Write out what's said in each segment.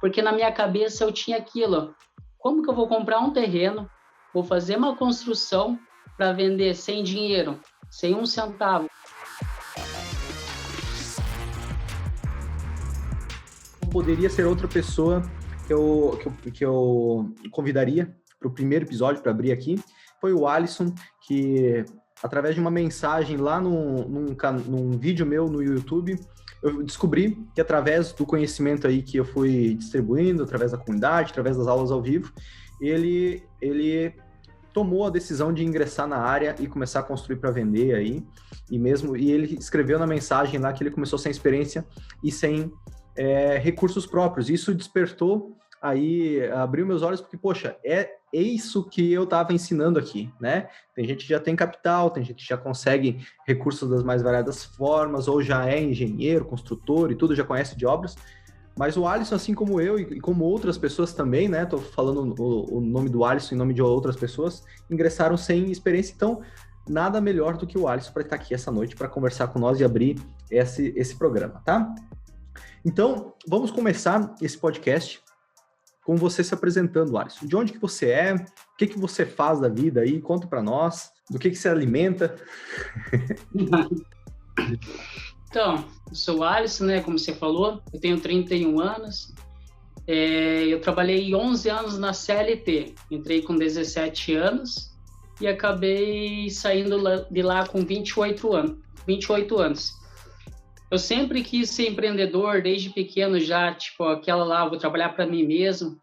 porque na minha cabeça eu tinha aquilo, como que eu vou comprar um terreno, vou fazer uma construção para vender sem dinheiro, sem um centavo. Poderia ser outra pessoa que eu convidaria para o primeiro episódio, para abrir aqui, foi o Alisson, que através de uma mensagem lá num vídeo meu no YouTube, eu descobri que através do conhecimento aí que eu fui distribuindo, através da comunidade, através das aulas ao vivo, ele tomou a decisão de ingressar na área e começar a construir para vender aí, e ele escreveu na mensagem lá que ele começou sem experiência e sem recursos próprios. Isso despertou aí, abriu meus olhos, porque, poxa, é isso que eu estava ensinando aqui, né? Tem gente que já tem capital, tem gente que já consegue recursos das mais variadas formas, ou já é engenheiro, construtor e tudo, já conhece de obras, mas o Alisson, assim como eu e como outras pessoas também, né? Tô falando o nome do Alisson em nome de outras pessoas, ingressaram sem experiência, então nada melhor do que o Alisson para estar aqui essa noite para conversar com nós e abrir esse programa, tá? Então, vamos começar esse podcast com você se apresentando, Alisson. De onde que você é? O que que você faz da vida aí? Conta para nós. Do que você alimenta? Então, eu sou o Alisson, né? Como você falou, eu tenho 31 anos. Eu trabalhei 11 anos na CLT. Entrei com 17 anos e acabei saindo de lá com 28 anos. Eu sempre quis ser empreendedor, desde pequeno já, tipo, aquela lá, vou trabalhar para mim mesmo.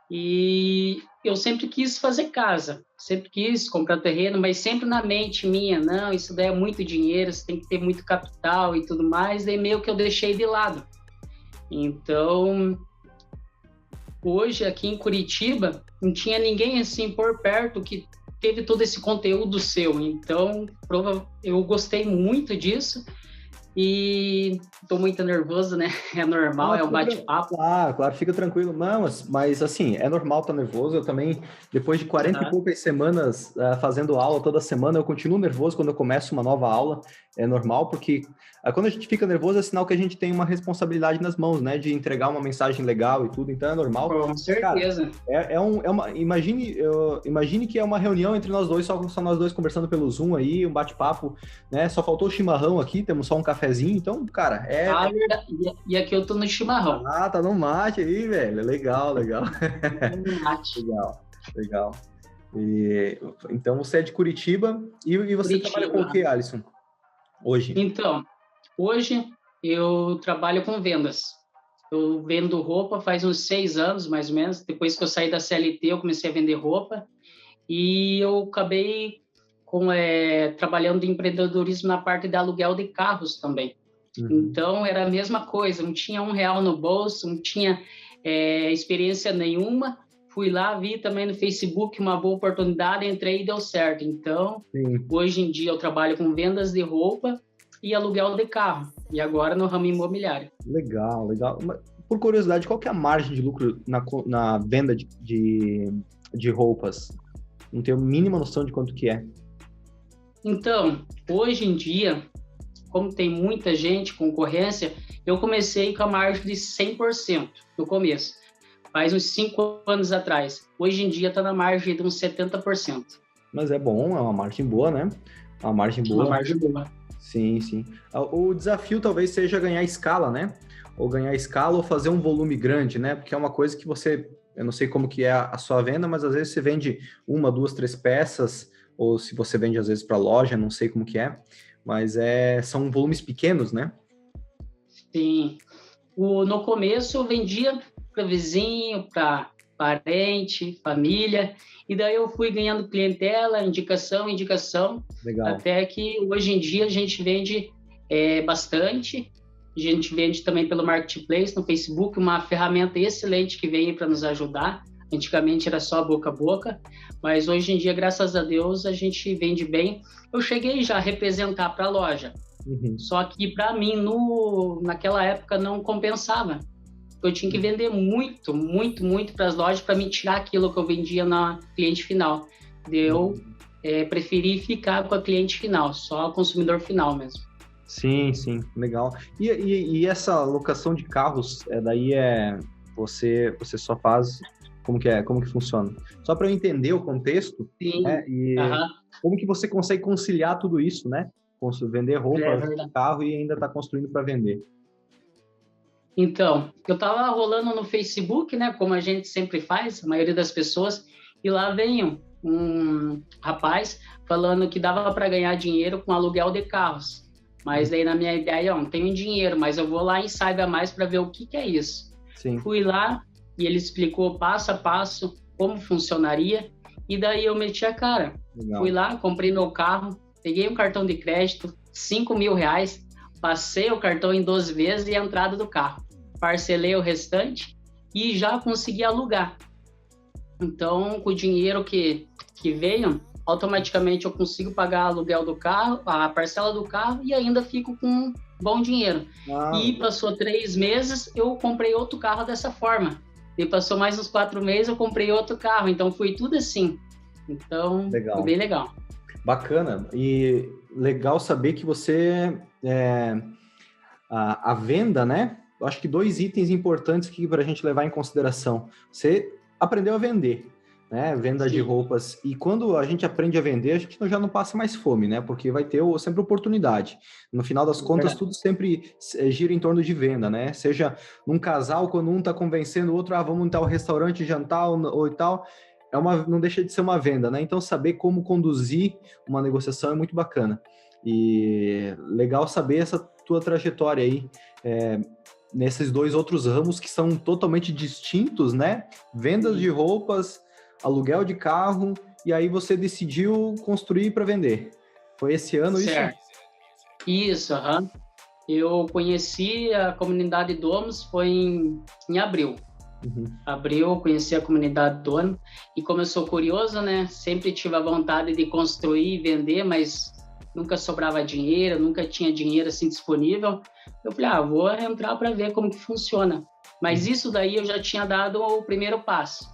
E eu sempre quis fazer casa, sempre quis comprar terreno, mas sempre na mente minha, não, isso daí é muito dinheiro, você tem que ter muito capital e tudo mais, daí meio que eu deixei de lado. Então, hoje aqui em Curitiba, não tinha ninguém assim por perto que teve todo esse conteúdo seu, então eu gostei muito disso. E tô muito nervoso, né? É normal, é um bate-papo. Claro, fica tranquilo. Não, mas assim, é normal estar nervoso. Eu também, depois de 40 e poucas semanas fazendo aula toda semana, eu continuo nervoso quando eu começo uma nova aula. É normal, porque quando a gente fica nervoso é sinal que a gente tem uma responsabilidade nas mãos, né? De entregar uma mensagem legal e tudo, então é normal. Com certeza. Cara, imagine que é uma reunião entre nós dois, só nós dois conversando pelo Zoom aí, um bate-papo, né? Só faltou o chimarrão aqui, temos só um cafezinho, então, cara, E aqui eu tô no chimarrão. Ah, tá no mate aí, velho. Legal. No mate. Legal. Então, você é de Curitiba e você trabalha com o que, Alisson? Hoje? Então, hoje eu trabalho com vendas. Eu vendo roupa faz uns 6 anos, mais ou menos. Depois que eu saí da CLT, eu comecei a vender roupa. E eu acabei trabalhando em empreendedorismo na parte de aluguel de carros também. Então, era a mesma coisa. Não tinha R$1 no bolso, não tinha experiência nenhuma. Fui lá, vi também no Facebook uma boa oportunidade, entrei e deu certo. Então, hoje em dia eu trabalho com vendas de roupa e aluguel de carro. E agora no ramo imobiliário. Legal. Por curiosidade, qual que é a margem de lucro na venda de roupas? Não tenho a mínima noção de quanto que é. Então, hoje em dia, como tem muita gente, concorrência, eu comecei com a margem de 100% no começo. Faz uns 5 anos atrás. Hoje em dia está na margem de uns 70%. Mas é bom, é uma margem boa, né? Uma margem boa. Uma margem boa. Sim. O desafio talvez seja ganhar escala, né? Ou ganhar escala ou fazer um volume grande, né? Porque é uma coisa que eu não sei como que é a sua venda, mas às vezes você vende 1, 2, 3 peças, ou se você vende às vezes para loja, não sei como que é, mas são volumes pequenos, né? Sim. No começo eu vendia para vizinho, para parente, família, e daí eu fui ganhando clientela, indicação, Legal. Até que hoje em dia a gente vende bastante, a gente vende também pelo Marketplace, no Facebook, uma ferramenta excelente que veio para nos ajudar. Antigamente era só boca a boca, mas hoje em dia, graças a Deus, a gente vende bem. Eu cheguei já a representar para a loja, só que para mim, naquela época, não compensava. Eu tinha que vender muito para as lojas para me tirar aquilo que eu vendia na cliente final. Eu preferi ficar com a cliente final, só o consumidor final mesmo. Sim, legal. E essa locação de carros, daí Você só faz como que funciona. Só para eu entender o contexto, Sim. né? E como que você consegue conciliar tudo isso, né? Vender roupa, carro e ainda tá construindo para vender. Então, eu tava rolando no Facebook, né? Como a gente sempre faz, a maioria das pessoas, e lá vem um rapaz falando que dava para ganhar dinheiro com aluguel de carros. Mas aí na minha ideia, não tenho dinheiro, mas eu vou lá e saiba mais para ver o que é isso. Sim. Fui lá e ele explicou passo a passo como funcionaria, e daí eu meti a cara. Legal. Fui lá, comprei meu carro, peguei um cartão de crédito, R$5.000, passei o cartão em 12 vezes e a entrada do carro. Parcelei o restante e já consegui alugar. Então, com o dinheiro que veio, automaticamente eu consigo pagar o aluguel do carro, a parcela do carro, e ainda fico com bom dinheiro. E passou 3 meses, eu comprei outro carro dessa forma. E passou mais uns 4 meses, eu comprei outro carro. Então, foi tudo assim. Então, foi bem legal. Bacana. E legal saber que você... a venda, né? Eu acho que 2 itens importantes aqui para a gente levar em consideração. Você aprendeu a vender, né? Venda Sim. de roupas. E quando a gente aprende a vender, a gente já não passa mais fome, né? Porque vai ter sempre oportunidade. No final das contas, tudo sempre gira em torno de venda, né? Seja num casal, quando um está convencendo o outro, vamos em tal restaurante jantar ou e tal, não deixa de ser uma venda, né? Então, saber como conduzir uma negociação é muito bacana. E legal saber essa tua trajetória aí, nesses 2 outros ramos que são totalmente distintos, né? Vendas de roupas, aluguel de carro, e aí você decidiu construir para vender. Foi esse ano certo. Isso? Isso, Eu conheci a comunidade Domus, foi em abril. Abril, conheci a comunidade Domus, e como eu sou curioso, né? Sempre tive a vontade de construir e vender, mas nunca sobrava dinheiro, nunca tinha dinheiro assim disponível. Eu falei, vou entrar para ver como que funciona. Mas isso daí eu já tinha dado o primeiro passo.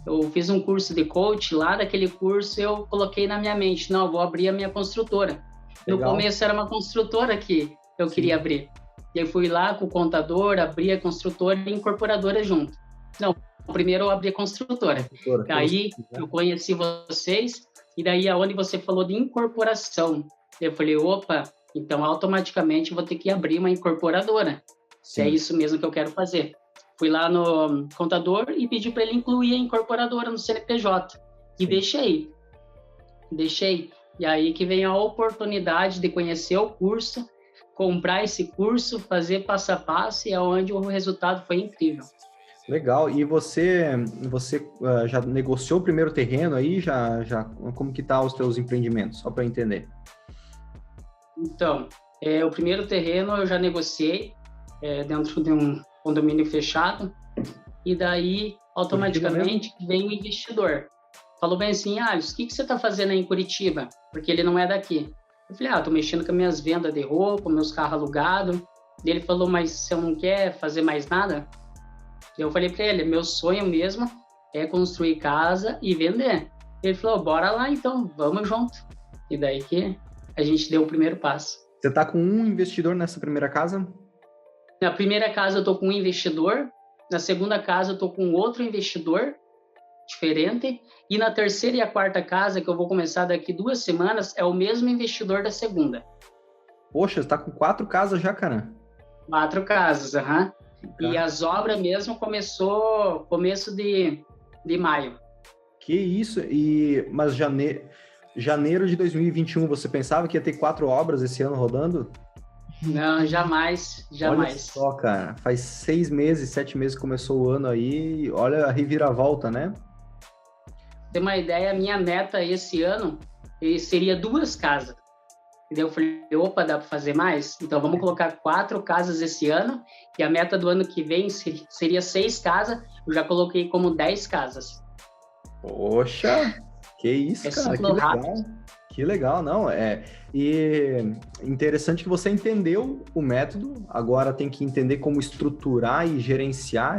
Eu fiz um curso de coach, lá daquele curso eu coloquei na minha mente, não, eu vou abrir a minha construtora. Legal. No começo era uma construtora que eu Sim. queria abrir. E eu fui lá com o contador, abri a construtora e incorporadora junto. Não, primeiro eu abri a construtora. Aí eu conheci vocês, e daí aonde você falou de incorporação, eu falei, opa, então automaticamente vou ter que abrir uma incorporadora. Se é isso mesmo que eu quero fazer. Fui lá no contador e pedi para ele incluir a incorporadora no CNPJ. E deixei. E aí que vem a oportunidade de conhecer o curso, comprar esse curso, fazer passo a passo, e é onde o resultado foi incrível. Legal. E você já negociou o primeiro terreno aí? Como que tá os teus empreendimentos? Só para entender. Então, o primeiro terreno eu já negociei dentro de um condomínio fechado, e daí automaticamente vem o investidor. Falou bem assim, Alisson, o que você está fazendo aí em Curitiba? Porque ele não é daqui. Eu falei, tô mexendo com as minhas vendas de roupa, meus carros alugados. Ele falou, mas você não quer fazer mais nada? Eu falei para ele, meu sonho mesmo é construir casa e vender. Ele falou, bora lá então, vamos junto. E daí que a gente deu o primeiro passo. Você está com um investidor nessa primeira casa? Na primeira casa eu estou com um investidor, na segunda casa eu estou com outro investidor diferente, e na terceira e a quarta casa, que eu vou começar daqui 2 semanas, é o mesmo investidor da segunda. Poxa, você está com 4 casas já, cara? 4 casas, E as obras mesmo começou começo de maio. Que isso? Mas janeiro de 2021, você pensava que ia ter 4 obras esse ano rodando? Não, jamais. Olha só, cara, faz 6 meses, 7 meses que começou o ano aí, olha a reviravolta, né? Pra ter uma ideia, a minha meta esse ano seria 2 casas. E daí eu falei, opa, dá para fazer mais? Então vamos colocar 4 casas esse ano, e a meta do ano que vem seria 6 casas, eu já coloquei como 10 casas. Poxa, que isso, cara, que legal. Que legal, não, e interessante que você entendeu o método, agora tem que entender como estruturar e gerenciar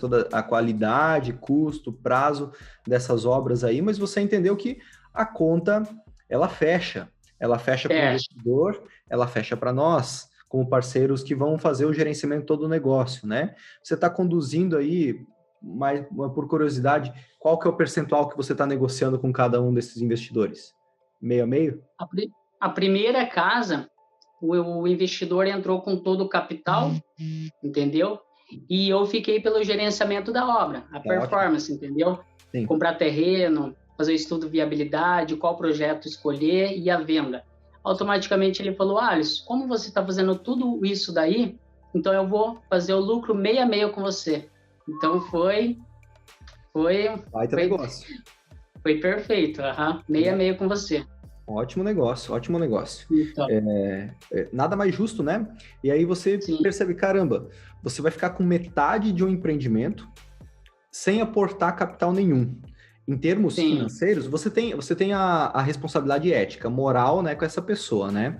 toda a qualidade, custo, prazo dessas obras aí, mas você entendeu que a conta, ela fecha para o investidor, ela fecha para nós, como parceiros que vão fazer o gerenciamento todo do negócio, né? Você está conduzindo aí, mas por curiosidade, qual que é o percentual que você está negociando com cada um desses investidores? Meio a meio? A primeira casa, o investidor entrou com todo o capital, entendeu? E eu fiquei pelo gerenciamento da obra, a performance, entendeu? Sim. Comprar terreno, fazer o estudo de viabilidade, qual projeto escolher e a venda. Automaticamente ele falou, Alisson, como você está fazendo tudo isso daí, então eu vou fazer o lucro meio a meio com você. Então foi negócio. Foi perfeito, meio a meio com você. Ótimo negócio, ótimo negócio. Então. Nada mais justo, né? E aí você percebe, caramba, você vai ficar com metade de um empreendimento sem aportar capital nenhum. Em termos financeiros, você tem a responsabilidade ética, moral, né, com essa pessoa, né?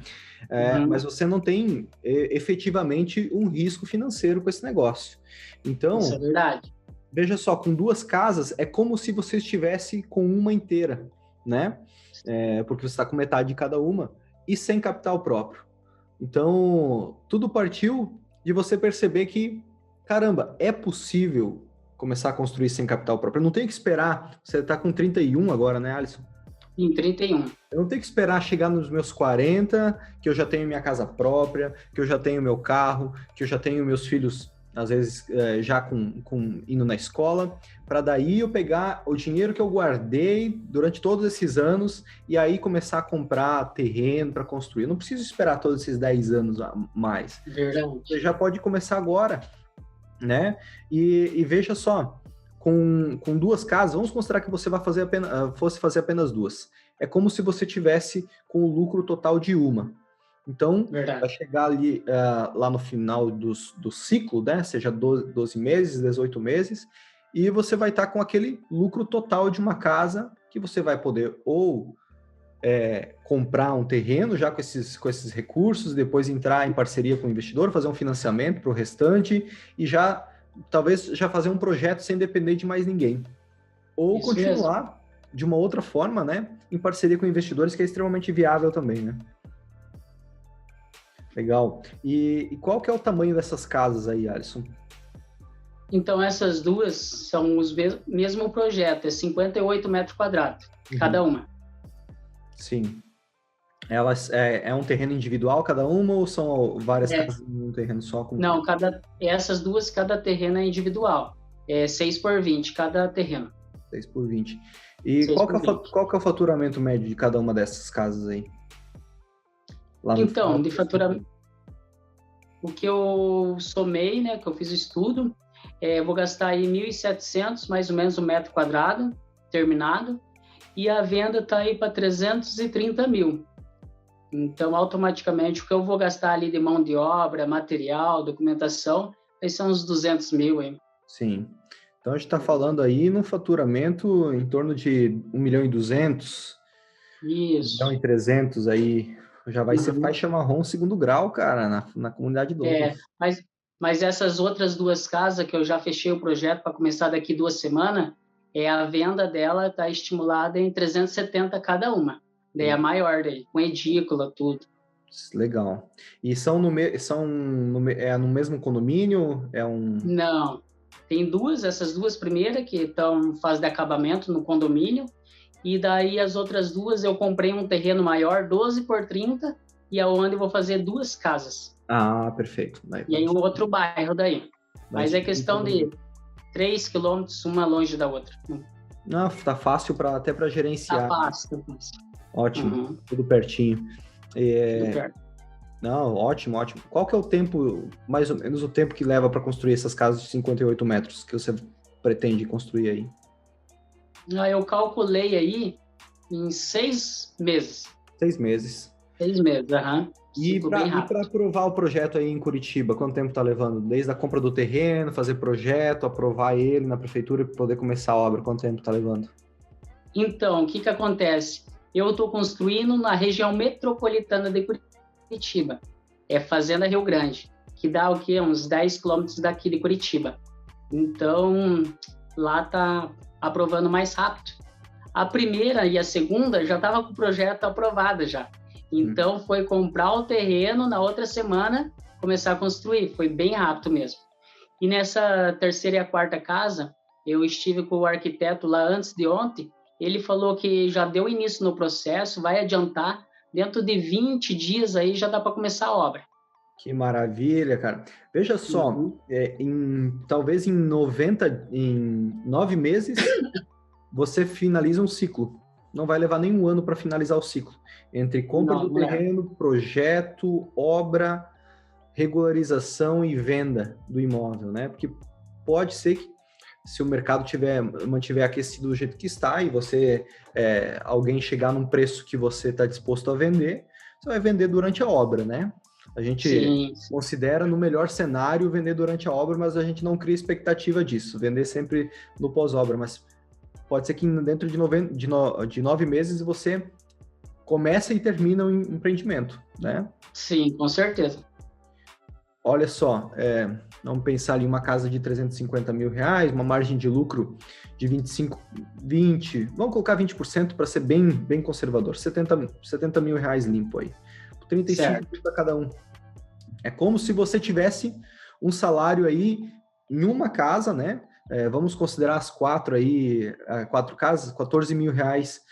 Mas você não tem efetivamente um risco financeiro com esse negócio. Então, isso é verdade. Veja só, com 2 casas é como se você estivesse com uma inteira, né? Porque você está com metade de cada uma e sem capital próprio. Então, tudo partiu de você perceber que, caramba, é possível começar a construir sem capital próprio. Eu não tenho que esperar, você está com 31 agora, né, Alisson? Em 31. Eu não tenho que esperar chegar nos meus 40, que eu já tenho minha casa própria, que eu já tenho meu carro, que eu já tenho meus filhos, às vezes, já indo na escola, para daí eu pegar o dinheiro que eu guardei durante todos esses anos e aí começar a comprar terreno para construir. Eu não preciso esperar todos esses 10 anos a mais. Verdade. Você já pode começar agora, né? E veja só, com 2 casas, vamos considerar que você fosse fazer apenas 2. É como se você tivesse com o lucro total de uma. Então, vai chegar ali lá no final do ciclo, né? Seja 12 meses, 18 meses, e você vai estar com aquele lucro total de uma casa que você vai poder ou comprar um terreno já com esses recursos, depois entrar em parceria com o investidor, fazer um financiamento para o restante e talvez fazer um projeto sem depender de mais ninguém. Ou isso continuar mesmo, de uma outra forma, né? Em parceria com investidores, que é extremamente viável também, né? Legal. E qual que é o tamanho dessas casas aí, Alisson? Então, essas duas são o mesmo projeto, é 58 metros quadrados, cada uma. Sim. Elas é um terreno individual cada uma ou são várias casas em um terreno só? Não, essas duas, cada terreno é individual. É 6 por 20 cada terreno. 6 por 20. E qual que é o faturamento médio de cada uma dessas casas aí? Então, de faturamento, o que eu somei, né, que eu fiz o estudo, vou gastar aí 1.700, mais ou menos, um metro quadrado, terminado, e a venda está aí para 330 mil. Então, automaticamente, o que eu vou gastar ali de mão de obra, material, documentação, aí são uns 200 mil aí. Sim. Então, a gente está falando aí num faturamento em torno de 1.200.000. Isso. 1.300.000 aí. Já vai ser faixa marrom 2º grau, cara, na comunidade do mas essas outras 2 casas que eu já fechei o projeto para começar daqui 2 semanas, a venda dela está estimulada em 370 cada uma. Daí é a maior, daí, com edícula, tudo. Legal. E são no mesmo condomínio? Não. Tem essas duas primeiras que estão em fase de acabamento no condomínio. E daí as outras 2 eu comprei um terreno maior, 12 por 30, e é onde eu vou fazer 2 casas. Ah, perfeito. E aí um outro bairro daí. Mas é questão de 3 quilômetros, uma longe da outra. Não, tá fácil até para gerenciar. Tá fácil. Ótimo, tudo pertinho. Tudo perto. Não, ótimo. Qual que é o tempo, mais ou menos o tempo que leva para construir essas casas de 58 metros que você pretende construir aí? Eu calculei aí em 6 meses. 6 meses. 6 meses, E para aprovar o projeto aí em Curitiba, quanto tempo está levando? Desde a compra do terreno, fazer projeto, aprovar ele na prefeitura para poder começar a obra, quanto tempo está levando? Então, o que acontece? Eu estou construindo na região metropolitana de Curitiba, Fazenda Rio Grande, que dá o quê? Uns 10 quilômetros daqui de Curitiba. Então, lá está aprovando mais rápido. A primeira e a segunda já estava com o projeto aprovado já. Então, foi comprar o terreno, na outra semana, começar a construir. Foi bem rápido mesmo. E nessa terceira e a quarta casa, eu estive com o arquiteto lá antes de ontem, ele falou que já deu início no processo, vai adiantar, dentro de 20 dias aí já dá para começar a obra. Que maravilha, cara. Veja só, talvez em 9 meses, você finaliza um ciclo. Não vai levar nem um ano para finalizar o ciclo. Entre compra do terreno, projeto, obra, regularização e venda do imóvel, né? Porque pode ser que, se o mercado mantiver aquecido do jeito que está e você alguém chegar num preço que você está disposto a vender, você vai vender durante a obra, né? A gente considera, no melhor cenário, vender durante a obra, mas a gente não cria expectativa disso, vender sempre no pós-obra. Mas pode ser que dentro de 9 meses você começa e termina o empreendimento, né? Sim, com certeza. Olha só, vamos pensar ali uma casa de 350 mil reais, uma margem de lucro de 20, vamos colocar 20% para ser bem conservador, 70 mil reais limpo aí, 35 para cada um. É como se você tivesse um salário aí em uma casa, né? Vamos considerar as 4 casas, 14 mil reais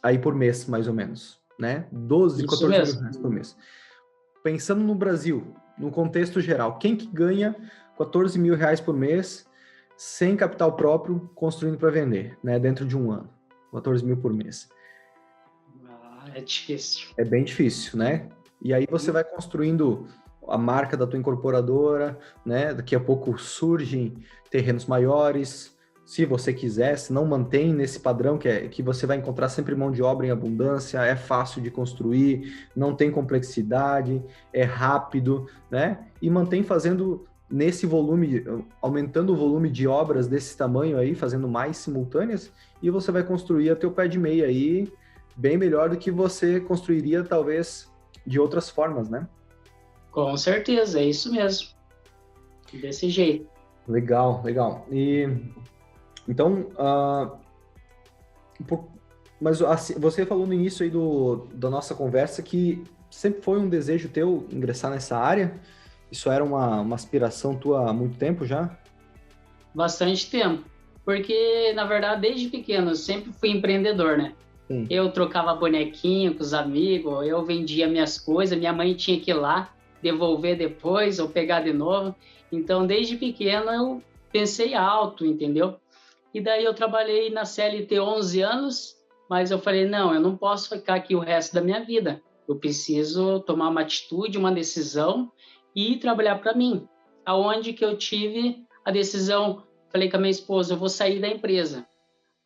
aí por mês, mais ou menos, né? 14 mil reais por mês. Pensando no Brasil, no contexto geral, quem que ganha 14 mil reais por mês sem capital próprio construindo para vender, né? Dentro de um ano, 14 mil por mês. É difícil. É bem difícil, né? E aí você vai construindo a marca da tua incorporadora, né? Daqui a pouco surgem terrenos maiores, se você quiser, se não mantém nesse padrão que você vai encontrar sempre mão de obra em abundância, é fácil de construir, não tem complexidade, é rápido, né? E mantém fazendo nesse volume, aumentando o volume de obras desse tamanho aí, fazendo mais simultâneas, e você vai construir a teu pé de meia aí, bem melhor do que você construiria, talvez, de outras formas, né? Com certeza, é isso mesmo. Desse jeito. Legal. E então, mas assim, você falou no início aí da nossa conversa que sempre foi um desejo teu ingressar nessa área? Isso era uma aspiração tua há muito tempo já? Bastante tempo. Porque, na verdade, desde pequeno, eu sempre fui empreendedor, né? Sim. Eu trocava bonequinho com os amigos, eu vendia minhas coisas, minha mãe tinha que ir lá devolver depois ou pegar de novo. Então, desde pequeno, eu pensei alto, entendeu? E daí eu trabalhei na CLT 11 anos, mas eu falei, não, eu não posso ficar aqui o resto da minha vida. Eu preciso tomar uma atitude, uma decisão e trabalhar para mim. Aonde que eu tive a decisão, falei com a minha esposa, eu vou sair da empresa.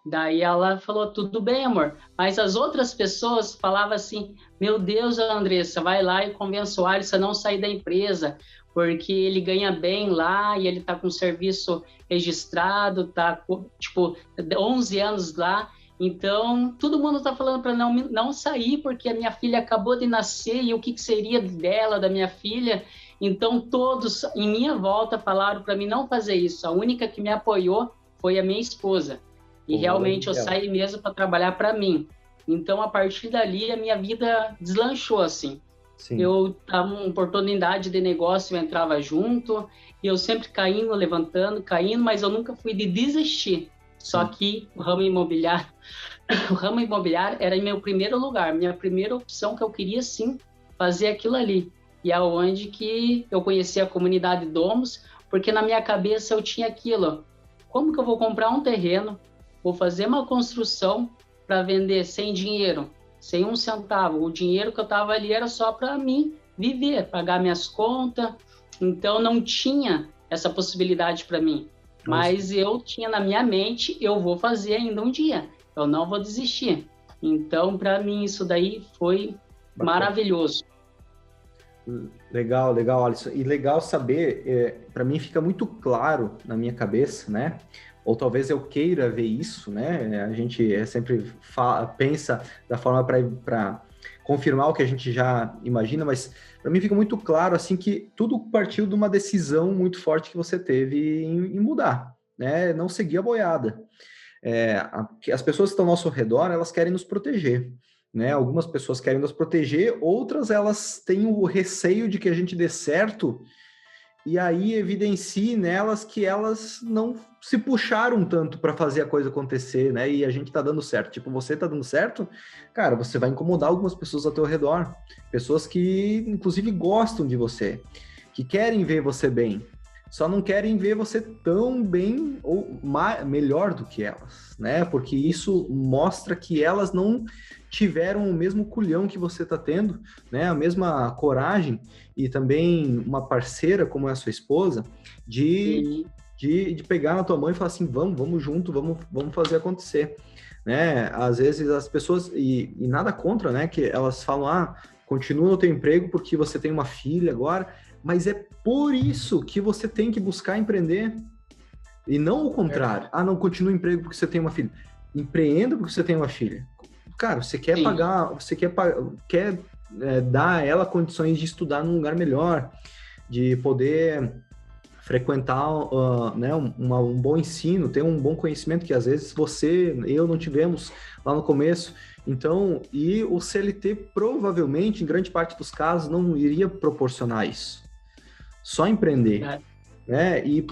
Daí ela falou, tudo bem, amor. Mas as outras pessoas falavam assim, meu Deus, Andressa, vai lá e convence o Alisson a não sair da empresa, porque ele ganha bem lá e ele está com serviço registrado, está, tipo, 11 anos lá. Então, todo mundo está falando para não sair, porque a minha filha acabou de nascer e o que seria dela, da minha filha? Então, todos em minha volta falaram para mim não fazer isso. A única que me apoiou foi a minha esposa. E realmente eu saí mesmo para trabalhar para mim. Então, a partir dali, a minha vida deslanchou, assim. Sim. Eu tava uma oportunidade de negócio, eu entrava junto, e eu sempre caindo, levantando, caindo, mas eu nunca fui de desistir. Só que o ramo imobiliário era em meu primeiro lugar, minha primeira opção que eu queria, sim, fazer aquilo ali. E é onde que eu conheci a comunidade Domus, porque na minha cabeça eu tinha aquilo, como que eu vou comprar um terreno, vou fazer uma construção para vender sem dinheiro, sem um centavo. O dinheiro que eu estava ali era só para mim viver, pagar minhas contas. Então, não tinha essa possibilidade para mim. Mas eu tinha na minha mente, eu vou fazer ainda um dia. Eu não vou desistir. Então, para mim, isso daí foi maravilhoso. Legal, Alisson. E legal saber, para mim fica muito claro na minha cabeça, né? Ou talvez eu queira ver isso, né? A gente sempre pensa da forma para confirmar o que a gente já imagina, mas para mim fica muito claro assim que tudo partiu de uma decisão muito forte que você teve em mudar, né? Não seguir a boiada. As pessoas que estão ao nosso redor, elas querem nos proteger, né? Algumas pessoas querem nos proteger, outras elas têm o receio de que a gente dê certo e aí evidencie nelas que elas não se puxaram tanto para fazer a coisa acontecer, né? E a gente tá dando certo. Tipo, você tá dando certo, cara, você vai incomodar algumas pessoas ao teu redor, pessoas que inclusive gostam de você, que querem ver você bem, só não querem ver você tão bem ou melhor do que elas, né? Porque isso mostra que elas não tiveram o mesmo culhão que você está tendo, né? A mesma coragem e também uma parceira como é a sua esposa de pegar na tua mão e falar assim, vamos junto, vamos fazer acontecer, né? Às vezes as pessoas, e nada contra, né? Que elas falam, continua no teu emprego porque você tem uma filha agora, mas é por isso que você tem que buscar empreender e não o contrário. Não, continua o emprego porque você tem uma filha. Empreenda porque você tem uma filha. Cara, você quer pagar, você quer dar a ela condições de estudar num lugar melhor, de poder frequentar né, um bom ensino, ter um bom conhecimento que às vezes eu não tivemos lá no começo. Então, e o CLT provavelmente, em grande parte dos casos, não iria proporcionar isso. Só empreender. Né? E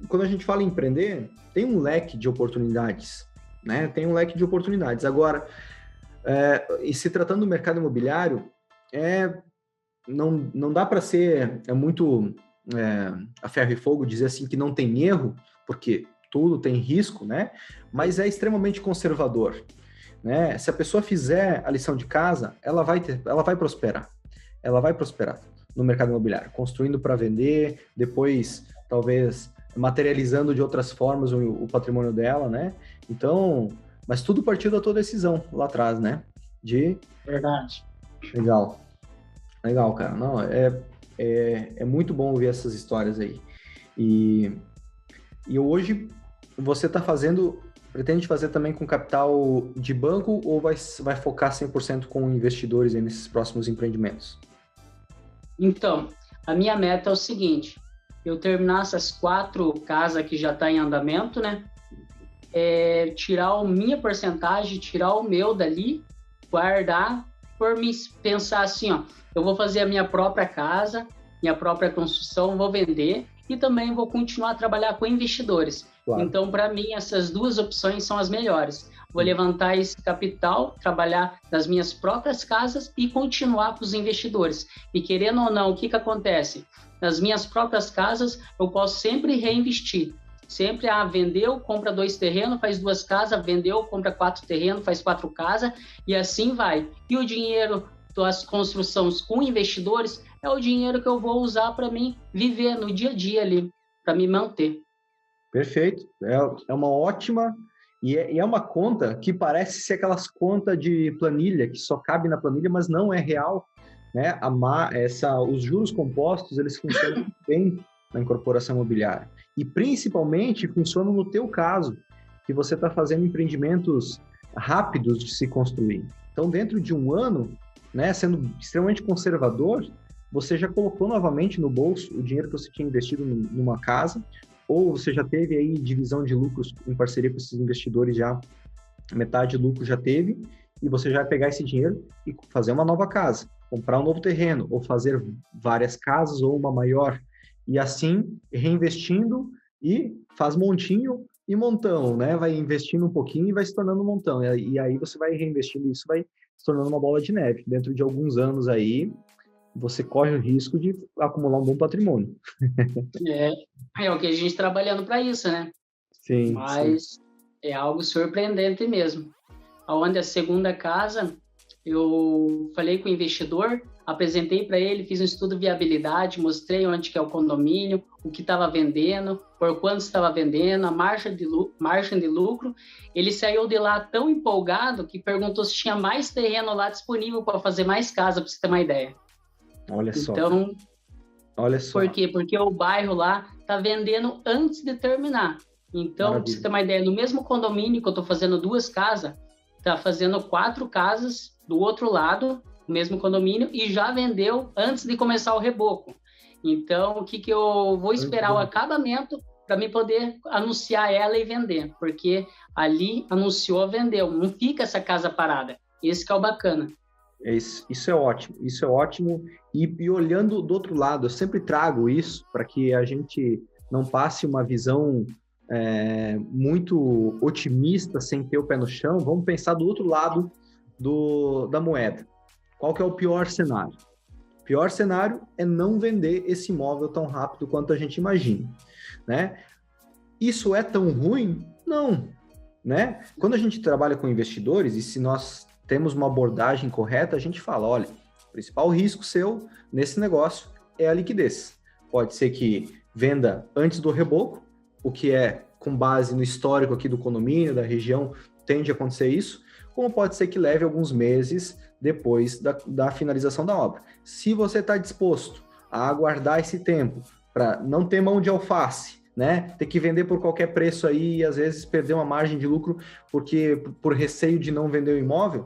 quando a gente fala em empreender, tem um leque de oportunidades. Né? Tem um leque de oportunidades. Agora, e se tratando do mercado imobiliário, não dá para ser muito a ferro e fogo dizer assim que não tem erro, porque tudo tem risco, né? Mas é extremamente conservador. Né? Se a pessoa fizer a lição de casa, ela vai prosperar. Ela vai prosperar no mercado imobiliário, construindo para vender, depois talvez materializando de outras formas o patrimônio dela, né? Então, mas tudo partiu da tua decisão lá atrás, né? Verdade. Legal, cara. Não, é muito bom ouvir essas histórias aí. E hoje você está pretende fazer também com capital de banco ou vai focar 100% com investidores aí nesses próximos empreendimentos? Então, a minha meta é o seguinte, eu terminar essas 4 casas que já está em andamento, né? Tirar a minha porcentagem, tirar o meu dali, guardar, por me pensar assim, eu vou fazer a minha própria casa, minha própria construção, vou vender e também vou continuar a trabalhar com investidores. Claro. Então, para mim, essas 2 opções são as melhores. Vou levantar esse capital, trabalhar nas minhas próprias casas e continuar com os investidores. E querendo ou não, o que acontece? Nas minhas próprias casas, eu posso sempre reinvestir. Sempre, vendeu, compra 2 terrenos, faz 2 casas, vendeu, compra 4 terrenos, faz 4 casas, e assim vai. E o dinheiro das construções com investidores é o dinheiro que eu vou usar para mim viver no dia a dia ali, para me manter. Perfeito. É uma ótima... E é uma conta que parece ser aquelas contas de planilha, que só cabe na planilha, mas não é real. Né? Os juros compostos, eles funcionam bem na incorporação imobiliária. E principalmente funcionam no teu caso, que você está fazendo empreendimentos rápidos de se construir. Então, dentro de um ano, né, sendo extremamente conservador, você já colocou novamente no bolso o dinheiro que você tinha investido numa casa, ou você já teve aí divisão de lucros em parceria com esses investidores já, metade do lucro já teve, e você já vai pegar esse dinheiro e fazer uma nova casa, comprar um novo terreno, ou fazer várias casas ou uma maior, e assim reinvestindo e faz montinho e montão, né? Vai investindo um pouquinho e vai se tornando um montão, e aí você vai reinvestindo, isso vai se tornando uma bola de neve. Dentro de alguns anos aí, você corre o risco de acumular um bom patrimônio. É o que a gente está trabalhando para isso, né? Sim. Mas é algo surpreendente mesmo. Onde a segunda casa, eu falei com o investidor, apresentei para ele, fiz um estudo de viabilidade, mostrei onde que é o condomínio, o que estava vendendo, por quanto estava vendendo, a margem de lucro. Ele saiu de lá tão empolgado que perguntou se tinha mais terreno lá disponível para fazer mais casa, para você ter uma ideia. Olha só. Então, olha só. Por quê? Porque o bairro lá está vendendo antes de terminar. Então, para você ter uma ideia, no mesmo condomínio que eu estou fazendo 2 casas, está fazendo 4 casas do outro lado, no mesmo condomínio, e já vendeu antes de começar o reboco. Então, o que eu vou esperar o acabamento para mim poder anunciar ela e vender, porque ali anunciou, vendeu, não fica essa casa parada. Esse que é o bacana. Isso é ótimo, isso é ótimo. E olhando do outro lado, eu sempre trago isso para que a gente não passe uma visão muito otimista, sem ter o pé no chão. Vamos pensar do outro lado da moeda. Qual que é o pior cenário? O pior cenário é não vender esse imóvel tão rápido quanto a gente imagina, né? Isso é tão ruim? Não, né? Quando a gente trabalha com investidores, e se nós temos uma abordagem correta, a gente fala, olha, o principal risco seu nesse negócio é a liquidez. Pode ser que venda antes do reboco, o que é com base no histórico aqui do condomínio, da região, tende a acontecer isso, como pode ser que leve alguns meses depois da finalização da obra. Se você está disposto a aguardar esse tempo para não ter mão de alface, né? Ter que vender por qualquer preço aí e às vezes perder uma margem de lucro porque por receio de não vender o imóvel,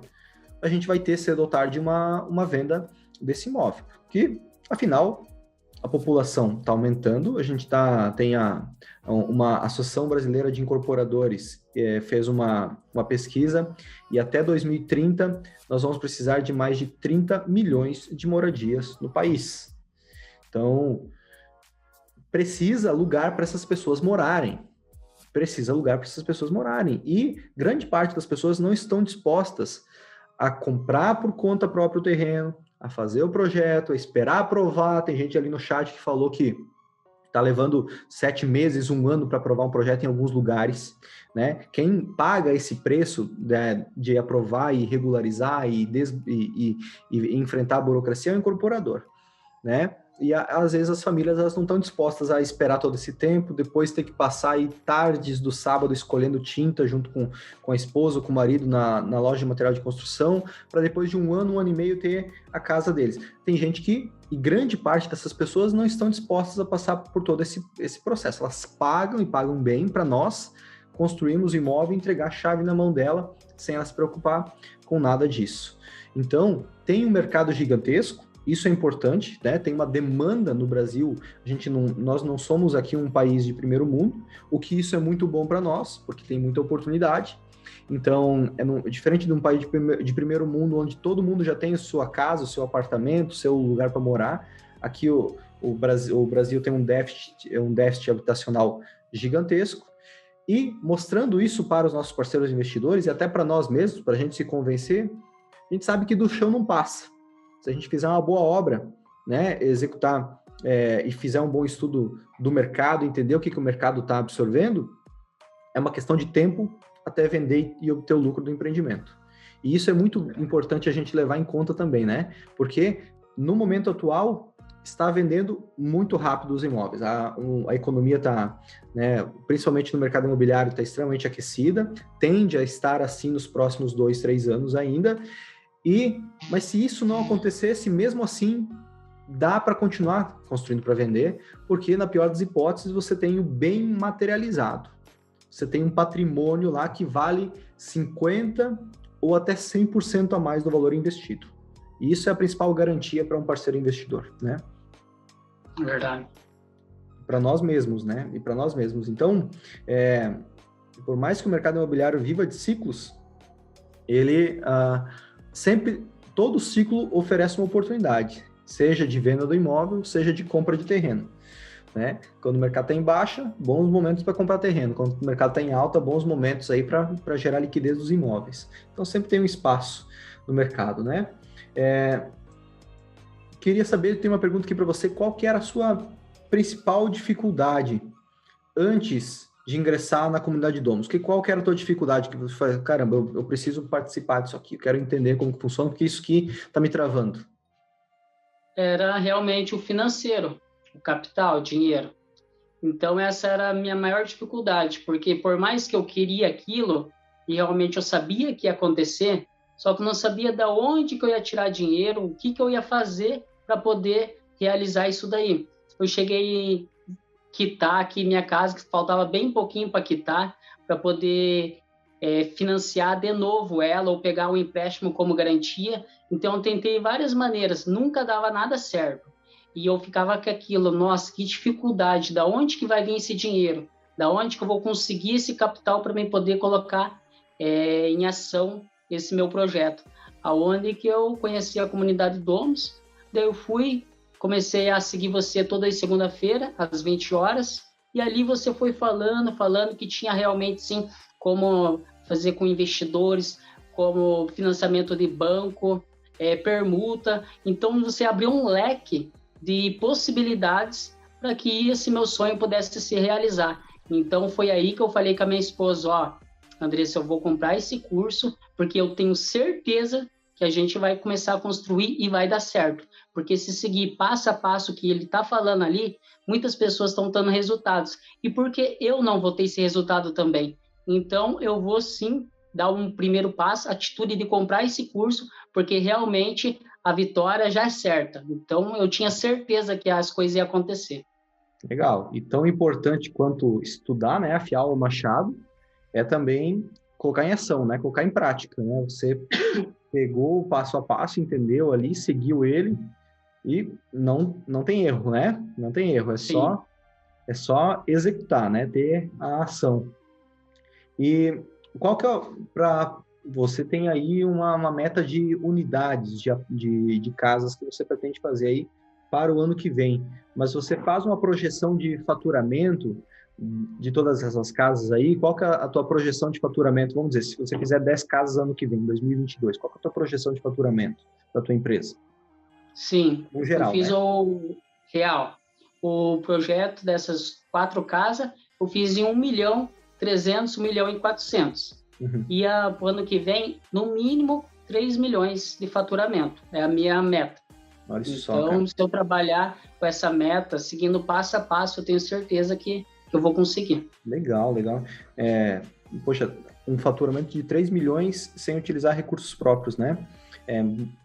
a gente vai ter cedo ou tarde uma venda desse imóvel. Que, afinal, a população está aumentando, a gente tem uma Associação Brasileira de Incorporadores fez uma pesquisa e até 2030 nós vamos precisar de mais de 30 milhões de moradias no país. Então, precisa lugar para essas pessoas morarem. E grande parte das pessoas não estão dispostas a comprar por conta própria o terreno, a fazer o projeto, a esperar aprovar. Tem gente ali no chat que falou que está levando 7 meses, 1 ano para aprovar um projeto em alguns lugares, né? Quem paga esse preço de aprovar e regularizar e enfrentar a burocracia é o incorporador, né? E às vezes as famílias elas não estão dispostas a esperar todo esse tempo, depois ter que passar aí tardes do sábado escolhendo tinta junto com a esposa, com o marido na loja de material de construção, para depois de 1 ano, 1 ano e meio ter a casa deles. Tem gente e grande parte dessas pessoas não estão dispostas a passar por todo esse processo. Elas pagam e pagam bem para nós construirmos o imóvel e entregar a chave na mão dela sem ela se preocupar com nada disso. Então, tem um mercado gigantesco. Isso é importante, né? Tem uma demanda no Brasil. Nós não somos aqui um país de primeiro mundo, o que isso é muito bom para nós, porque tem muita oportunidade. Então, diferente de um país de primeiro mundo, onde todo mundo já tem a sua casa, o seu apartamento, o seu lugar para morar. Aqui o Brasil tem um déficit habitacional gigantesco. E mostrando isso para os nossos parceiros investidores e até para nós mesmos, para a gente se convencer, a gente sabe que do chão não passa. Se a gente fizer uma boa obra, né, executar e fizer um bom estudo do mercado, entender o que o mercado está absorvendo, é uma questão de tempo até vender e obter o lucro do empreendimento. E isso é muito importante a gente levar em conta também, né? Porque no momento atual está vendendo muito rápido os imóveis. A economia está, né, principalmente no mercado imobiliário, está extremamente aquecida, tende a estar assim nos próximos 2, 3 anos ainda. Mas se isso não acontecesse, mesmo assim, dá para continuar construindo para vender, porque na pior das hipóteses você tem o bem materializado. Você tem um patrimônio lá que vale 50% ou até 100% a mais do valor investido. E isso é a principal garantia para um parceiro investidor, né? Verdade. Para nós mesmos, né? E para nós mesmos. Então, por mais que o mercado imobiliário viva de ciclos, ele... sempre, todo ciclo oferece uma oportunidade, seja de venda do imóvel, seja de compra de terreno, né? Quando o mercado está em baixa, bons momentos para comprar terreno. Quando o mercado está em alta, bons momentos aí para gerar liquidez dos imóveis. Então, sempre tem um espaço no mercado, né? Queria saber, tem uma pergunta aqui para você, qual que era a sua principal dificuldade antes de ingressar na comunidade Domus? Qual que era a tua dificuldade? Que você fala, caramba, eu preciso participar disso aqui, eu quero entender como que funciona, porque isso aqui está me travando. Era realmente o financeiro, o capital, o dinheiro. Então, essa era a minha maior dificuldade, porque por mais que eu queria aquilo, e realmente eu sabia que ia acontecer, só que eu não sabia de onde que eu ia tirar dinheiro, o que eu ia fazer para poder realizar isso daí. Eu cheguei quitar aqui minha casa, que faltava bem pouquinho para quitar, para poder financiar de novo ela ou pegar um empréstimo como garantia. Então, eu tentei várias maneiras, nunca dava nada certo. E eu ficava com aquilo, nossa, que dificuldade, da onde que vai vir esse dinheiro? Da onde que eu vou conseguir esse capital para mim poder colocar em ação esse meu projeto? aonde que eu conheci a comunidade Domus. Daí eu comecei a seguir você toda segunda-feira, às 20 horas, e ali você foi falando que tinha realmente, sim, como fazer com investidores, como financiamento de banco, permuta. Então, você abriu um leque de possibilidades para que esse meu sonho pudesse se realizar. Então, foi aí que eu falei com a minha esposa, Andressa, eu vou comprar esse curso, porque eu tenho certeza que a gente vai começar a construir e vai dar certo. Porque se seguir passo a passo que ele está falando ali, muitas pessoas estão dando resultados. E por que eu não vou ter esse resultado também? Então, eu vou sim dar um primeiro passo, a atitude de comprar esse curso, porque realmente a vitória já é certa. Então, eu tinha certeza que as coisas iam acontecer. Legal. E tão importante quanto estudar, né, afiar o machado, é também colocar em ação, né, colocar em prática, né? Você pegou o passo a passo, entendeu ali, seguiu ele e não tem erro, né? Não tem erro, Sim. é só executar, né? Ter a ação. E qual que é, para você tem aí uma meta de unidades de casas que você pretende fazer aí para o ano que vem, mas você faz uma projeção de faturamento de todas essas casas aí, qual que é a tua projeção de faturamento? Vamos dizer, se você fizer 10 casas ano que vem, 2022, qual que é a tua projeção de faturamento da tua empresa? Sim, No eu geral, fiz né? o projeto dessas 4 casas, eu fiz em 1.300.000, 1.400.000. Uhum. E o ano que vem, no mínimo, 3 milhões de faturamento. É a minha meta. Olha isso só, cara. Então, se eu trabalhar com essa meta, seguindo passo a passo, eu tenho certeza que eu vou conseguir. Legal, legal. Poxa, um faturamento de 3 milhões sem utilizar recursos próprios, né?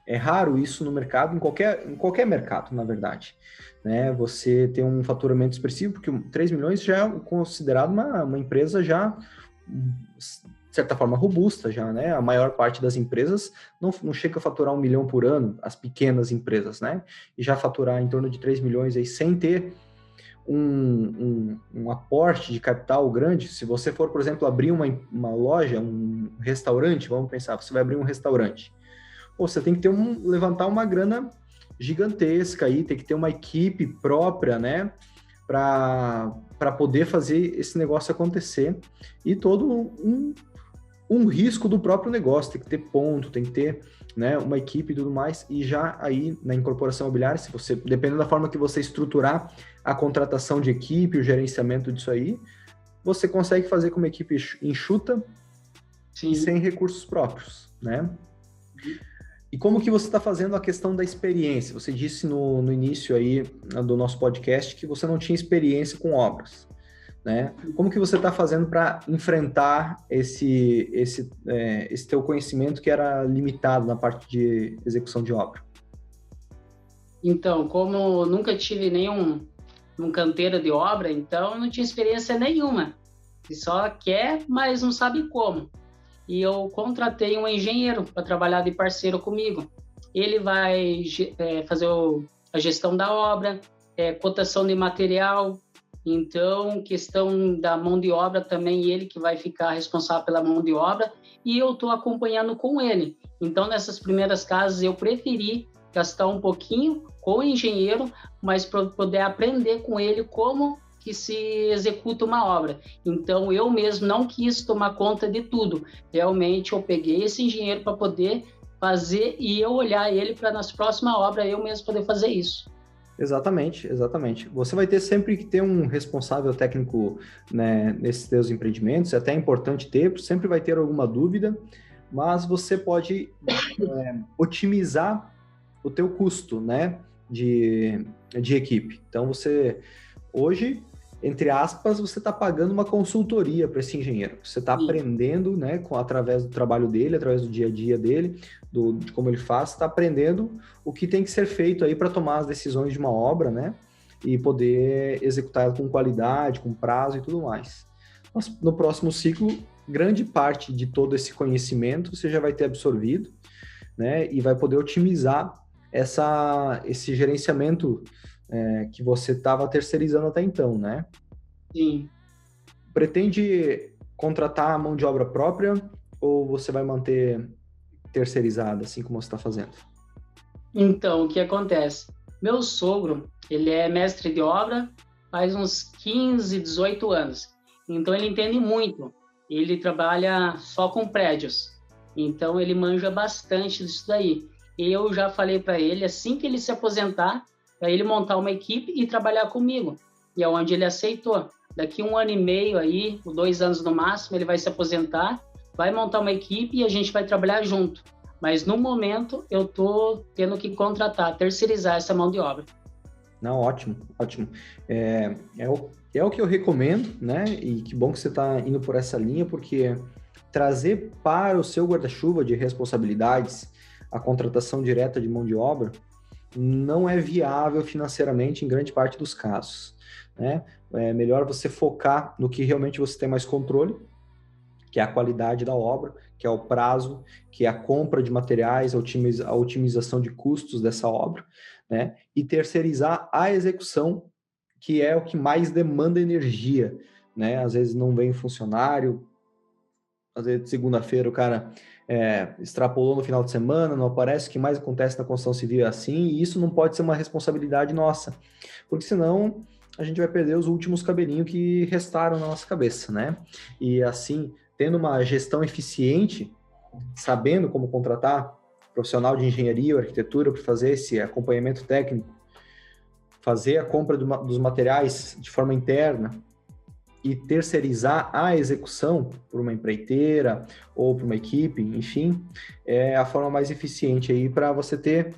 É raro isso no mercado, em qualquer mercado, na verdade. Né? Você tem um faturamento expressivo, porque 3 milhões já é considerado uma empresa já, de certa forma, robusta já, né? A maior parte das empresas não chega a faturar 1 milhão por ano, as pequenas empresas, né? E já faturar em torno de 3 milhões aí sem ter um aporte de capital grande. Se você for, por exemplo, abrir uma loja, um restaurante, vamos pensar, você vai abrir um restaurante. Você tem que levantar uma grana gigantesca aí, tem que ter uma equipe própria, né, para poder fazer esse negócio acontecer. E todo um risco do próprio negócio, tem que ter ponto, tem que ter, né, uma equipe e tudo mais, e já aí na incorporação imobiliária, se você, dependendo da forma que você estruturar a contratação de equipe, o gerenciamento disso aí, você consegue fazer com uma equipe enxuta Sim. e sem recursos próprios, né? E como que você está fazendo a questão da experiência? Você disse no início aí do nosso podcast que você não tinha experiência com obras, né? Como que você está fazendo para enfrentar esse teu conhecimento que era limitado na parte de execução de obra? Então, como nunca tive num canteiro de obra, então não tinha experiência nenhuma. E só quer, mas não sabe como. E eu contratei um engenheiro para trabalhar de parceiro comigo. Ele vai fazer a gestão da obra, cotação de material. Então, questão da mão de obra também, ele que vai ficar responsável pela mão de obra, e eu estou acompanhando com ele. Então, nessas primeiras casas, eu preferi gastar um pouquinho com o engenheiro, mas para poder aprender com ele como que se executa uma obra. Então, eu mesmo não quis tomar conta de tudo. Realmente, eu peguei esse engenheiro para poder fazer e eu olhar ele para nas próximas obras eu mesmo poder fazer isso. Exatamente, exatamente. Você vai ter sempre que ter um responsável técnico, né, nesses seus empreendimentos, é até importante ter, sempre vai ter alguma dúvida, mas você pode otimizar o teu custo, né, de equipe. Então, hoje, entre aspas, você está pagando uma consultoria para esse engenheiro. Você está aprendendo, né, através do trabalho dele, através do dia a dia dele, de como ele faz, está aprendendo o que tem que ser feito aí para tomar as decisões de uma obra, né, e poder executar ela com qualidade, com prazo e tudo mais. Mas, no próximo ciclo, grande parte de todo esse conhecimento você já vai ter absorvido, né, e vai poder otimizar esse gerenciamento que você estava terceirizando até então, né? Sim. Pretende contratar a mão de obra própria ou você vai manter terceirizada, assim como você está fazendo? Então, o que acontece? Meu sogro, ele é mestre de obra faz uns 15, 18 anos. Então, ele entende muito. Ele trabalha só com prédios. Então, ele manja bastante disso daí. E eu já falei para ele, assim que ele se aposentar, para ele montar uma equipe e trabalhar comigo. E é onde ele aceitou. Daqui 1 ano e meio aí, 2 anos no máximo, ele vai se aposentar, vai montar uma equipe e a gente vai trabalhar junto. Mas no momento eu estou tendo que contratar, terceirizar essa mão de obra. Não, ótimo, ótimo. É o que eu recomendo, né? E que bom que você está indo por essa linha, porque trazer para o seu guarda-chuva de responsabilidades a contratação direta de mão de obra não é viável financeiramente em grande parte dos casos, né? É melhor você focar no que realmente você tem mais controle, que é a qualidade da obra, que é o prazo, que é a compra de materiais, a otimização de custos dessa obra, né? E terceirizar a execução, que é o que mais demanda energia, né? Às vezes não vem funcionário, às vezes segunda-feira o cara extrapolou no final de semana, não aparece, o que mais acontece na construção civil é assim, e isso não pode ser uma responsabilidade nossa, porque senão a gente vai perder os últimos cabelinhos que restaram na nossa cabeça, né? E assim, tendo uma gestão eficiente, sabendo como contratar profissional de engenharia ou arquitetura para fazer esse acompanhamento técnico, fazer a compra dos materiais de forma interna e terceirizar a execução por uma empreiteira ou por uma equipe, enfim, é a forma mais eficiente aí para você ter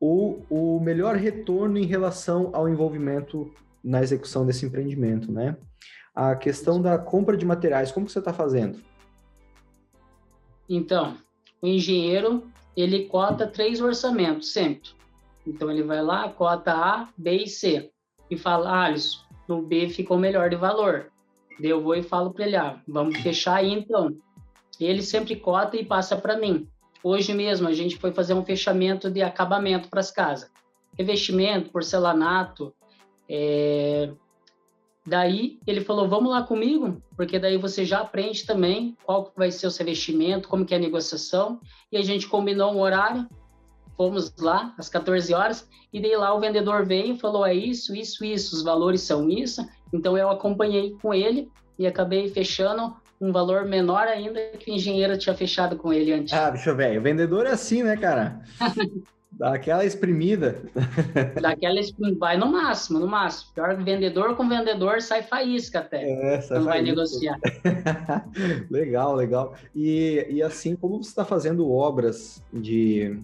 o melhor retorno em relação ao envolvimento na execução desse empreendimento, né? A questão da compra de materiais, como que você está fazendo? Então, o engenheiro, ele cota 3 orçamentos sempre. Então, ele vai lá, cota A, B e C. E fala, Alisson, no B ficou melhor de valor. Daí eu vou e falo para ele, vamos fechar aí então. Ele sempre cota e passa para mim. Hoje mesmo, a gente foi fazer um fechamento de acabamento para as casas. Revestimento, porcelanato. Daí, ele falou, vamos lá comigo, porque daí você já aprende também qual vai ser o seu revestimento, como que é a negociação. E a gente combinou um horário, fomos lá às 14 horas, e daí lá o vendedor veio e falou, é isso, isso, isso, os valores são isso. Então, eu acompanhei com ele e acabei fechando um valor menor ainda que o engenheiro tinha fechado com ele antes. Bicho velho, o vendedor é assim, né, cara? Dá aquela espremida. Vai no máximo, no máximo. Pior que vendedor com vendedor sai faísca até. Sai não vai faísca. negociar. Legal, legal. E assim, como você está fazendo obras de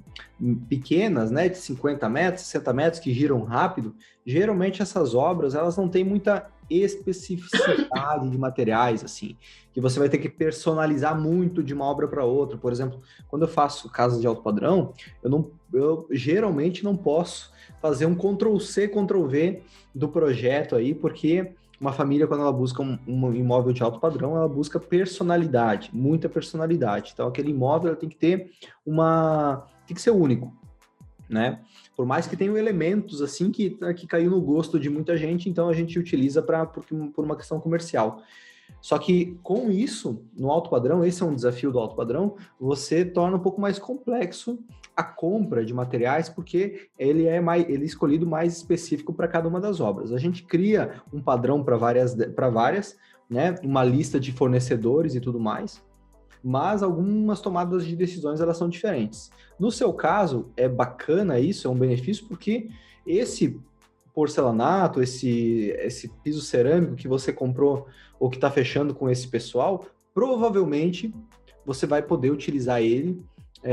pequenas, né, de 50 metros, 60 metros, que giram rápido, geralmente essas obras, elas não têm muita especificidade de materiais, assim, que você vai ter que personalizar muito de uma obra para outra. Por exemplo, quando eu faço casas de alto padrão, eu geralmente não posso fazer um Ctrl+C, Ctrl+V do projeto aí, porque uma família, quando ela busca um imóvel de alto padrão, ela busca personalidade, muita personalidade. Então, aquele imóvel tem que ter tem que ser único, né? Por mais que tenham elementos assim que caiu no gosto de muita gente, então a gente utiliza por uma questão comercial. Só que com isso, no alto padrão, esse é um desafio do alto padrão, você torna um pouco mais complexo a compra de materiais, porque ele é escolhido mais específico para cada uma das obras. A gente cria um padrão para várias, né? Uma lista de fornecedores e tudo mais, mas algumas tomadas de decisões elas são diferentes. No seu caso, é bacana isso, é um benefício, porque esse porcelanato, esse piso cerâmico que você comprou ou que está fechando com esse pessoal, provavelmente você vai poder utilizar ele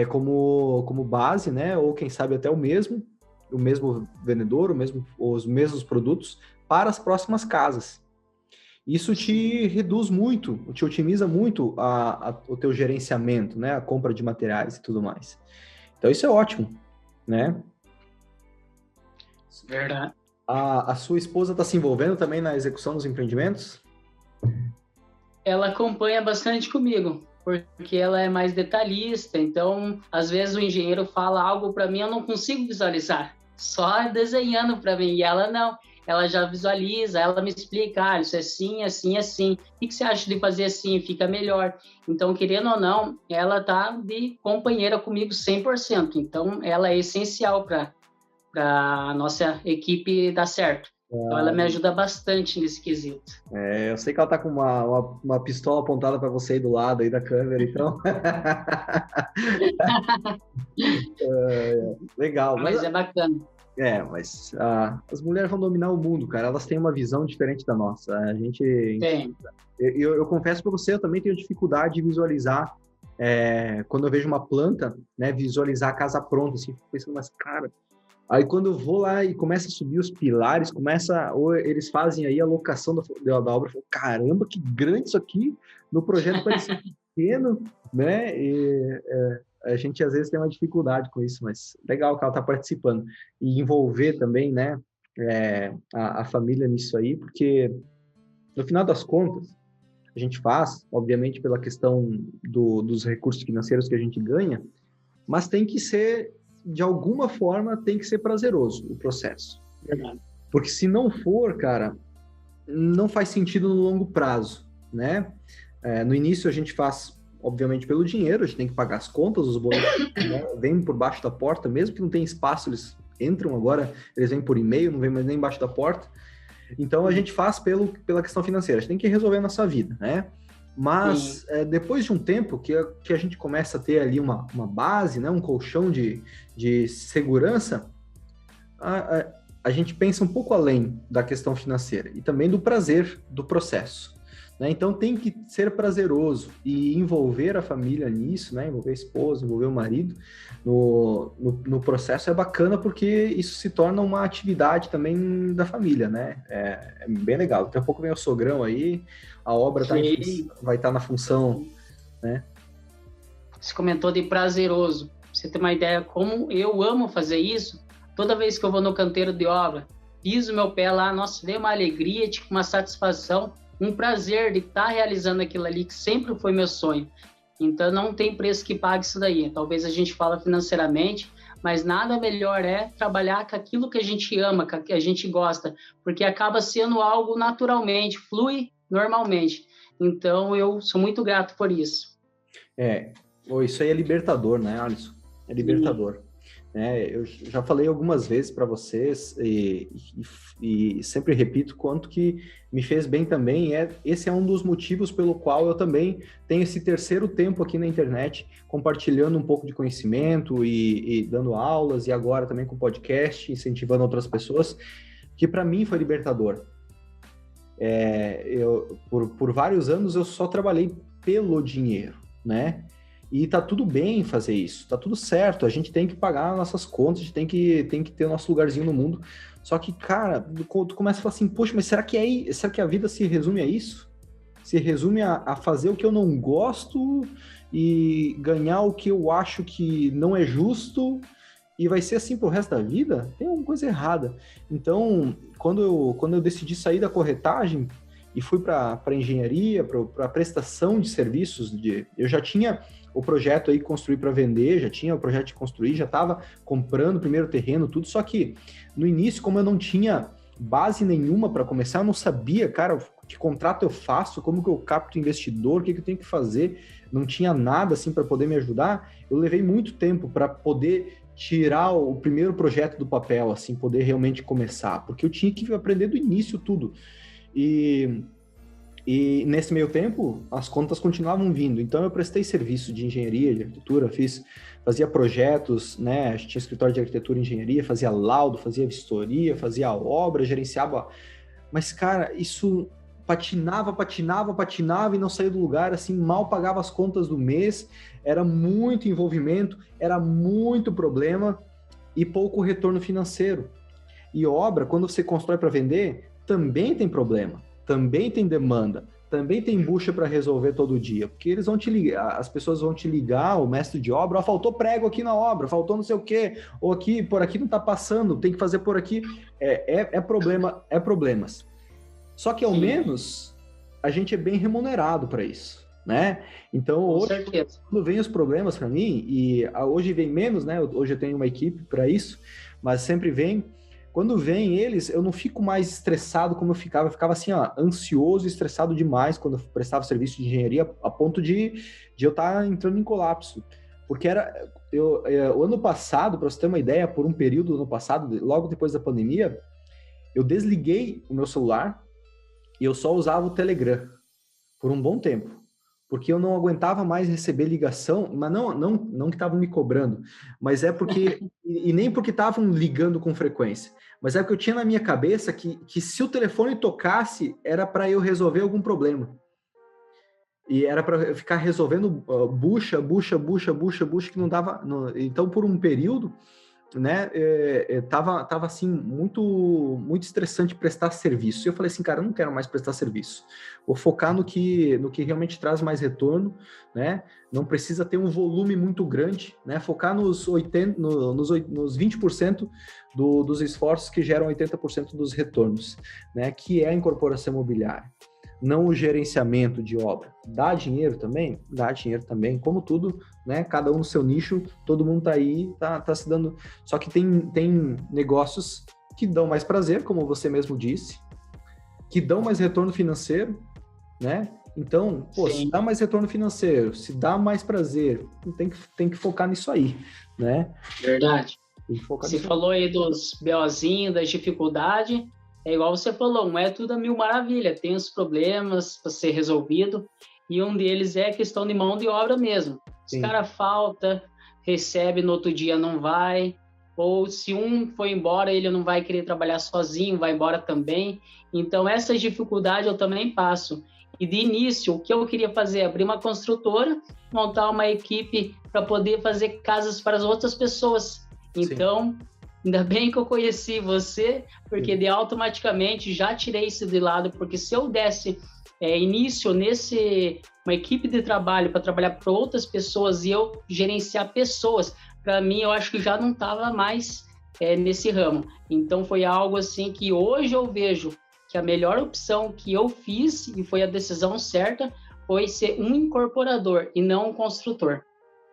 como base, né? Ou quem sabe até o mesmo vendedor, os mesmos produtos para as próximas casas. Isso te reduz muito, te otimiza muito o teu gerenciamento, né? A compra de materiais e tudo mais. Então, isso é ótimo, né? Verdade. A sua esposa está se envolvendo também na execução dos empreendimentos? Ela acompanha bastante comigo, porque ela é mais detalhista. Então, às vezes o engenheiro fala algo para mim, eu não consigo visualizar, só desenhando para mim. E ela não. ela já visualiza, ela me explica, isso é assim, assim, assim. O que você acha de fazer assim? Fica melhor. Então, querendo ou não, ela tá de companheira comigo 100%. Então, ela é essencial para a nossa equipe dar certo. Então, ela me ajuda bastante nesse quesito. Eu sei que ela tá com uma pistola apontada para você aí do lado aí da câmera, então. Legal. Mas é bacana. Mas as mulheres vão dominar o mundo, cara. Elas têm uma visão diferente da nossa. A gente. Tem. Eu confesso para você, eu também tenho dificuldade de visualizar. Quando eu vejo uma planta, né, visualizar a casa pronta, assim, fico pensando, mas cara. Aí quando eu vou lá e começa a subir os pilares, ou eles fazem aí a locação da obra, eu falo, caramba, que grande isso aqui, no projeto parecia pequeno, né? A gente às vezes tem uma dificuldade com isso, mas legal que ela está participando. E envolver também, né, a família nisso aí, porque no final das contas, a gente faz, obviamente, pela questão dos recursos financeiros que a gente ganha, mas tem que ser, de alguma forma, tem que ser prazeroso o processo. Verdade. Porque se não for, cara, não faz sentido no longo prazo, né? No início a gente faz, obviamente, pelo dinheiro, a gente tem que pagar as contas, os boletos, né? Vêm por baixo da porta, mesmo que não tenha espaço, eles entram agora, eles vêm por e-mail, não vêm mais nem embaixo da porta. Então a gente faz pela questão financeira, a gente tem que resolver a nossa vida, né? Mas depois de um tempo que a gente começa a ter ali uma base, né, um colchão de segurança, a gente pensa um pouco além da questão financeira e também do prazer do processo, né? Então tem que ser prazeroso e envolver a família nisso, né? Envolver a esposa, envolver o marido no processo é bacana porque isso se torna uma atividade também da família, né? É bem legal. Daqui a pouco vem o sogrão aí, a obra vai estar na função, né? Você comentou de prazeroso. Pra você ter uma ideia como eu amo fazer isso, toda vez que eu vou no canteiro de obra, piso meu pé lá, nossa, deu uma alegria, tipo, uma satisfação, um prazer de estar realizando aquilo ali, que sempre foi meu sonho. Então, não tem preço que pague isso daí. Talvez a gente fala financeiramente, mas nada melhor é trabalhar com aquilo que a gente ama, com que a gente gosta, porque acaba sendo algo naturalmente, flui normalmente. Então, eu sou muito grato por isso. Isso aí é libertador, né, Alisson? É libertador. Eu já falei algumas vezes para vocês e sempre repito quanto que me fez bem também. Esse é um dos motivos pelo qual eu também tenho esse terceiro tempo aqui na internet, compartilhando um pouco de conhecimento e dando aulas, e agora também com podcast, incentivando outras pessoas, que para mim foi libertador. Por vários anos eu só trabalhei pelo dinheiro, né? E tá tudo bem fazer isso, tá tudo certo, a gente tem que pagar nossas contas, a gente tem que ter o nosso lugarzinho no mundo. Só que, cara, tu começa a falar assim, poxa, mas será que a vida se resume a isso? Se resume a fazer o que eu não gosto e ganhar o que eu acho que não é justo e vai ser assim pro resto da vida? Tem alguma coisa errada. Então, quando eu decidi sair da corretagem e fui para engenharia, para prestação de serviços, eu já tinha o projeto aí construir para vender, já tinha o projeto de construir, já estava comprando o primeiro terreno, tudo, só que no início, como eu não tinha base nenhuma para começar, eu não sabia, cara, que contrato eu faço, como que eu capto investidor, o que eu tenho que fazer, não tinha nada assim para poder me ajudar, eu levei muito tempo para poder tirar o primeiro projeto do papel, assim, poder realmente começar, porque eu tinha que aprender do início tudo. E nesse meio tempo, as contas continuavam vindo. Então, eu prestei serviço de engenharia, de arquitetura, fazia projetos, né? A gente tinha escritório de arquitetura e engenharia, fazia laudo, fazia vistoria, fazia obra, gerenciava. Mas, cara, isso patinava e não saía do lugar, assim, mal pagava as contas do mês, era muito envolvimento, era muito problema e pouco retorno financeiro. E obra, quando você constrói para vender, também tem problema. Também tem demanda, também tem bucha para resolver todo dia, porque eles vão te ligar, as pessoas vão te ligar, o mestre de obra, faltou prego aqui na obra, faltou não sei o quê, ou aqui, por aqui não está passando, tem que fazer por aqui, problemas. Só que ao menos a gente é bem remunerado para isso, né? Então hoje, quando vem os problemas para mim, e hoje vem menos, né? Hoje eu tenho uma equipe para isso, mas sempre vem. Quando vem eles, eu não fico mais estressado como eu ficava assim, ó, ansioso e estressado demais quando eu prestava serviço de engenharia, a ponto de eu estar entrando em colapso. Porque o ano passado, para você ter uma ideia, por um período ano passado, logo depois da pandemia, eu desliguei o meu celular e eu só usava o Telegram por um bom tempo. Porque eu não aguentava mais receber ligação, mas não que estavam me cobrando, mas é porque, e nem porque estavam ligando com frequência, mas é porque eu tinha na minha cabeça que se o telefone tocasse, era para eu resolver algum problema. E era para eu ficar resolvendo bucha, que não dava. Então, por um período, né, tava assim, muito estressante prestar serviço. E eu falei assim, cara, eu não quero mais prestar serviço. Vou focar no que realmente traz mais retorno, né? Não precisa ter um volume muito grande, né? Focar nos 20% dos esforços que geram 80% dos retornos, né? Que é a incorporação imobiliária. Não o gerenciamento de obra. Dá dinheiro também? Dá dinheiro também. Como tudo, né? Cada um no seu nicho, todo mundo tá aí, tá se dando... Só que tem negócios que dão mais prazer, como você mesmo disse, que dão mais retorno financeiro, né? Então, se dá mais retorno financeiro, se dá mais prazer, tem que focar nisso aí, né? Verdade. Você falou aí dos BOzinhos, das dificuldades... É igual você falou, não é tudo a mil maravilha, tem os problemas para ser resolvido, e um deles é a questão de mão de obra mesmo. Os caras faltam, recebe no outro dia, não vai, ou se um foi embora, ele não vai querer trabalhar sozinho, vai embora também. Então, essas dificuldades eu também passo. E de início, o que eu queria fazer? Abrir uma construtora, montar uma equipe para poder fazer casas para as outras pessoas. Então... Sim. Ainda bem que eu conheci você, porque de automaticamente já tirei isso de lado, porque se eu desse início uma equipe de trabalho para trabalhar para outras pessoas e eu gerenciar pessoas, para mim eu acho que já não estava mais nesse ramo. Então foi algo assim que hoje eu vejo que a melhor opção que eu fiz, e foi a decisão certa, foi ser um incorporador e não um construtor.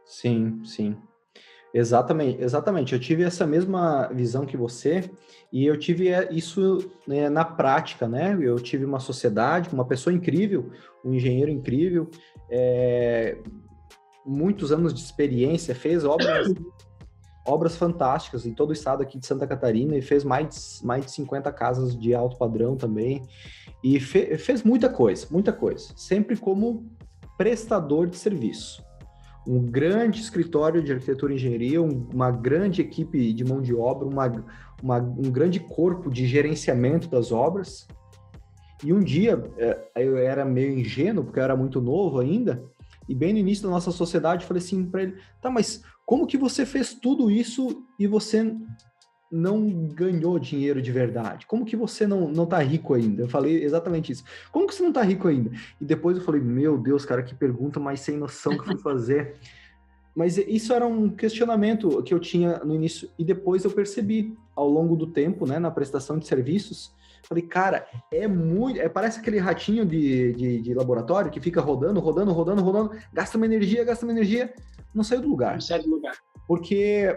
Sim, sim. Exatamente. Eu tive essa mesma visão que você e eu tive isso, né, na prática, né? Eu tive uma sociedade, uma pessoa incrível, um engenheiro incrível, muitos anos de experiência, fez obras fantásticas em todo o estado aqui de Santa Catarina e fez mais de 50 casas de alto padrão também e fez muita coisa, sempre como prestador de serviço. Um grande escritório de arquitetura e engenharia, uma grande equipe de mão de obra, um grande corpo de gerenciamento das obras. E um dia, eu era meio ingênuo, porque eu era muito novo ainda, e bem no início da nossa sociedade, eu falei assim para ele, tá, mas como que você fez tudo isso e você não ganhou dinheiro de verdade? Como que você não tá rico ainda? Eu falei exatamente isso. Como que você não tá rico ainda? E depois eu falei, meu Deus, cara, que pergunta mais sem noção que eu fui fazer. Mas isso era um questionamento que eu tinha no início e depois eu percebi ao longo do tempo, né, na prestação de serviços. Falei, cara, parece aquele ratinho de laboratório que fica rodando, gasta uma energia, não sai do lugar. Porque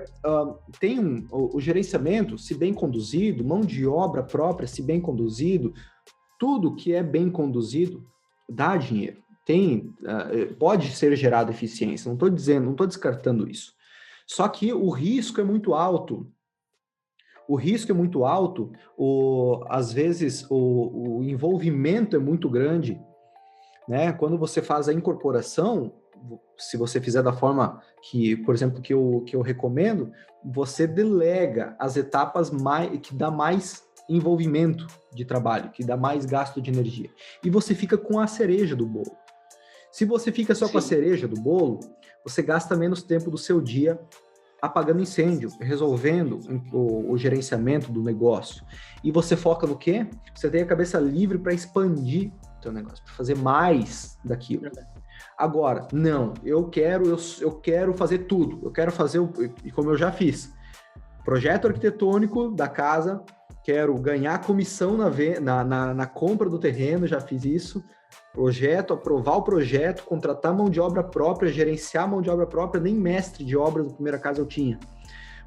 tem o gerenciamento, se bem conduzido, mão de obra própria, se bem conduzido, tudo que é bem conduzido dá dinheiro. Pode ser gerado eficiência, não estou descartando isso. Só que o risco é muito alto. Às vezes o envolvimento é muito grande, né? Quando você faz a incorporação, se você fizer da forma que, por exemplo, que eu recomendo, você delega as etapas que dá mais envolvimento de trabalho, que dá mais gasto de energia. E você fica com a cereja do bolo. Se você fica só com a cereja do bolo, você gasta menos tempo do seu dia apagando incêndio, resolvendo o gerenciamento do negócio. E você foca no quê? Você tem a cabeça livre para expandir o seu negócio, para fazer mais daquilo. Agora, não, eu quero fazer tudo. Eu quero fazer, como eu já fiz, projeto arquitetônico da casa, quero ganhar comissão na compra do terreno, já fiz isso. Aprovar o projeto, contratar mão de obra própria, gerenciar mão de obra própria, nem mestre de obras da primeira casa eu tinha.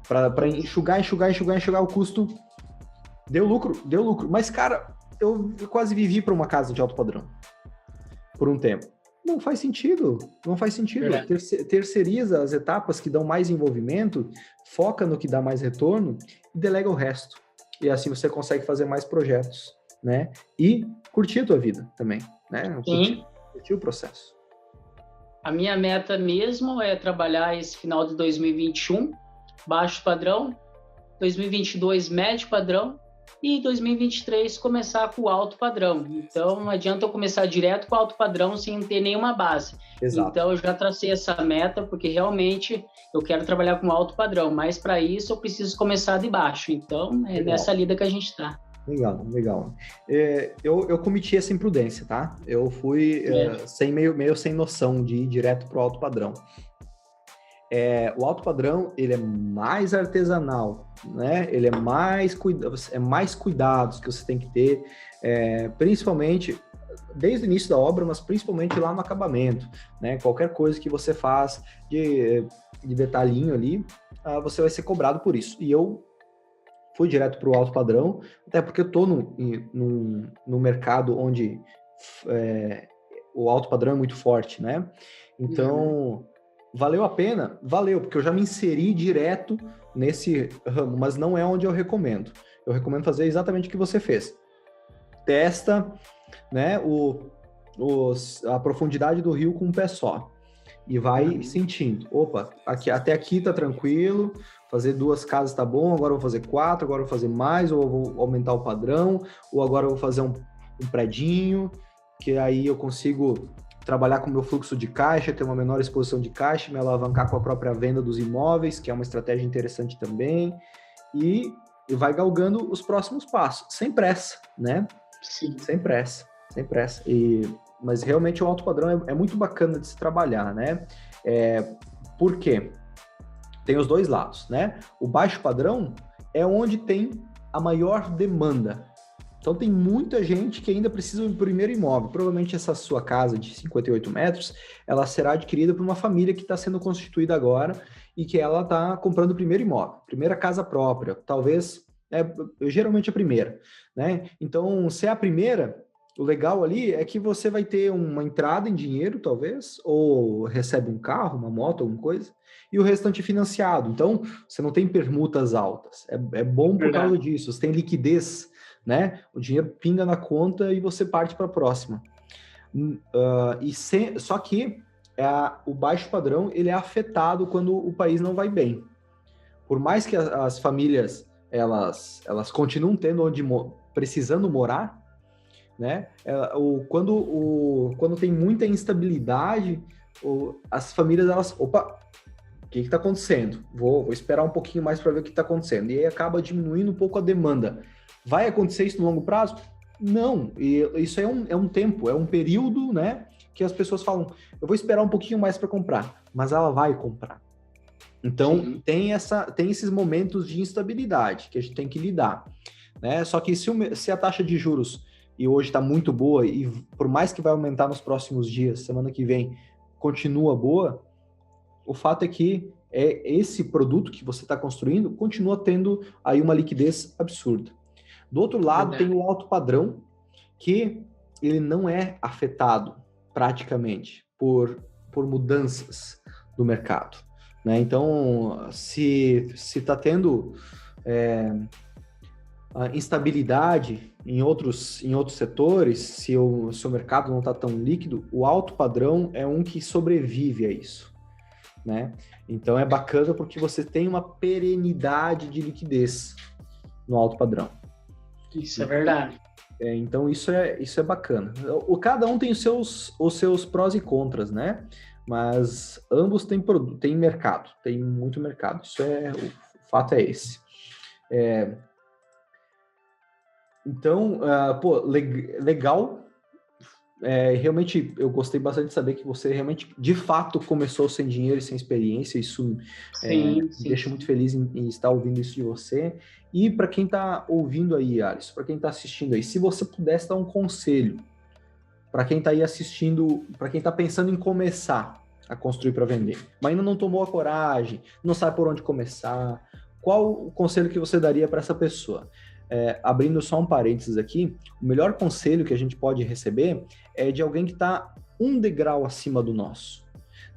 Para enxugar o custo Deu lucro, deu lucro. Mas, cara, eu quase vivi para uma casa de alto padrão por um tempo. Não faz sentido, não faz sentido. Terceiriza as etapas que dão mais envolvimento, foca no que dá mais retorno e delega o resto. E assim você consegue fazer mais projetos, né? E curtir a tua vida também, né? Curtir o processo. A minha meta mesmo é trabalhar esse final de 2021, baixo padrão, 2022, médio padrão, e 2023 começar com o alto padrão. Então, não adianta eu começar direto com o alto padrão sem ter nenhuma base. Exato. Então, eu já tracei essa meta, porque realmente eu quero trabalhar com alto padrão, mas para isso eu preciso começar de baixo. Então, é nessa lida que a gente está. Legal. Eu cometi essa imprudência, tá? Eu fui meio sem noção de ir direto para o alto padrão. O alto padrão, ele é mais artesanal, né? Ele é mais cuidados que você tem que ter, principalmente desde o início da obra, mas principalmente lá no acabamento, né? Qualquer coisa que você faz de detalhinho ali, você vai ser cobrado por isso. E eu fui direto para o alto padrão, até porque eu estou no mercado onde o alto padrão é muito forte, né? Então... Valeu a pena? Valeu, porque eu já me inseri direto nesse ramo, mas não é onde eu recomendo. Eu recomendo fazer exatamente o que você fez. Testa, né, a profundidade do rio com um pé só. E vai sentindo. Opa, até aqui tá tranquilo, fazer 2 casas tá bom, agora eu vou fazer 4, agora eu vou fazer mais, ou eu vou aumentar o padrão, ou agora eu vou fazer um predinho, que aí eu consigo... trabalhar com o meu fluxo de caixa, ter uma menor exposição de caixa, me alavancar com a própria venda dos imóveis, que é uma estratégia interessante também, e vai galgando os próximos passos, sem pressa, né? Sim. Sem pressa. Mas realmente o alto padrão é muito bacana de se trabalhar, né? Por quê? Tem os dois lados, né? O baixo padrão é onde tem a maior demanda. Então, tem muita gente que ainda precisa do primeiro imóvel. Provavelmente essa sua casa de 58 metros, ela será adquirida por uma família que está sendo constituída agora e que ela está comprando o primeiro imóvel, primeira casa própria, talvez, geralmente a primeira, né? Então, se é a primeira, o legal ali é que você vai ter uma entrada em dinheiro, talvez, ou recebe um carro, uma moto, alguma coisa, e o restante financiado. Então, você não tem permutas altas. É bom por causa disso, você tem liquidez, né? O dinheiro pinga na conta e você parte para a próxima. Só que o baixo padrão ele é afetado quando o país não vai bem. Por mais que as famílias elas continuam tendo precisando morar, né? Quando tem muita instabilidade, as famílias o que está acontecendo? Vou esperar um pouquinho mais para ver o que está acontecendo. E aí acaba diminuindo um pouco a demanda. Vai acontecer isso no longo prazo? Não, e isso é um tempo, é um período, né, que as pessoas falam, eu vou esperar um pouquinho mais para comprar, mas ela vai comprar. Então, tem esses momentos de instabilidade que a gente tem que lidar, né? Só que se a taxa de juros, e hoje está muito boa, e por mais que vai aumentar nos próximos dias, semana que vem, continua boa, o fato é que esse produto que você está construindo continua tendo aí uma liquidez absurda. Do outro lado, tem o alto padrão, que ele não é afetado praticamente por mudanças do mercado, né? Então, se está tendo instabilidade em outros setores, se o seu mercado não está tão líquido, o alto padrão é um que sobrevive a isso, né? Então, é bacana porque você tem uma perenidade de liquidez no alto padrão. Isso é verdade. Então, isso é bacana. Cada um tem os seus prós e contras, né? Mas ambos têm mercado, tem muito mercado. O fato é esse. Então, legal. Realmente, eu gostei bastante de saber que você realmente, de fato, começou sem dinheiro e sem experiência. Isso me deixa muito feliz em estar ouvindo isso de você. E para quem está ouvindo aí, Alisson, para quem está assistindo aí, se você pudesse dar um conselho para quem está aí assistindo, para quem está pensando em começar a construir para vender, mas ainda não tomou a coragem, não sabe por onde começar, qual o conselho que você daria para essa pessoa? abrindo só um parênteses aqui, o melhor conselho que a gente pode receber é de alguém que está um degrau acima do nosso.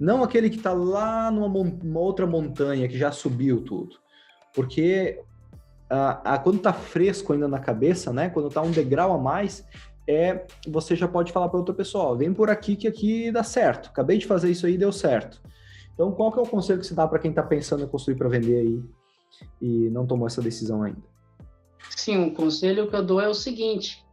Não aquele que está lá numa outra montanha, que já subiu tudo. Porque quando está fresco ainda na cabeça, né? Quando está um degrau a mais, você já pode falar para outra pessoa, vem por aqui que aqui dá certo. Acabei de fazer isso aí e deu certo. Então, qual que é o conselho que você dá para quem está pensando em construir para vender aí e não tomou essa decisão ainda? Sim, o conselho que eu dou é o seguinte,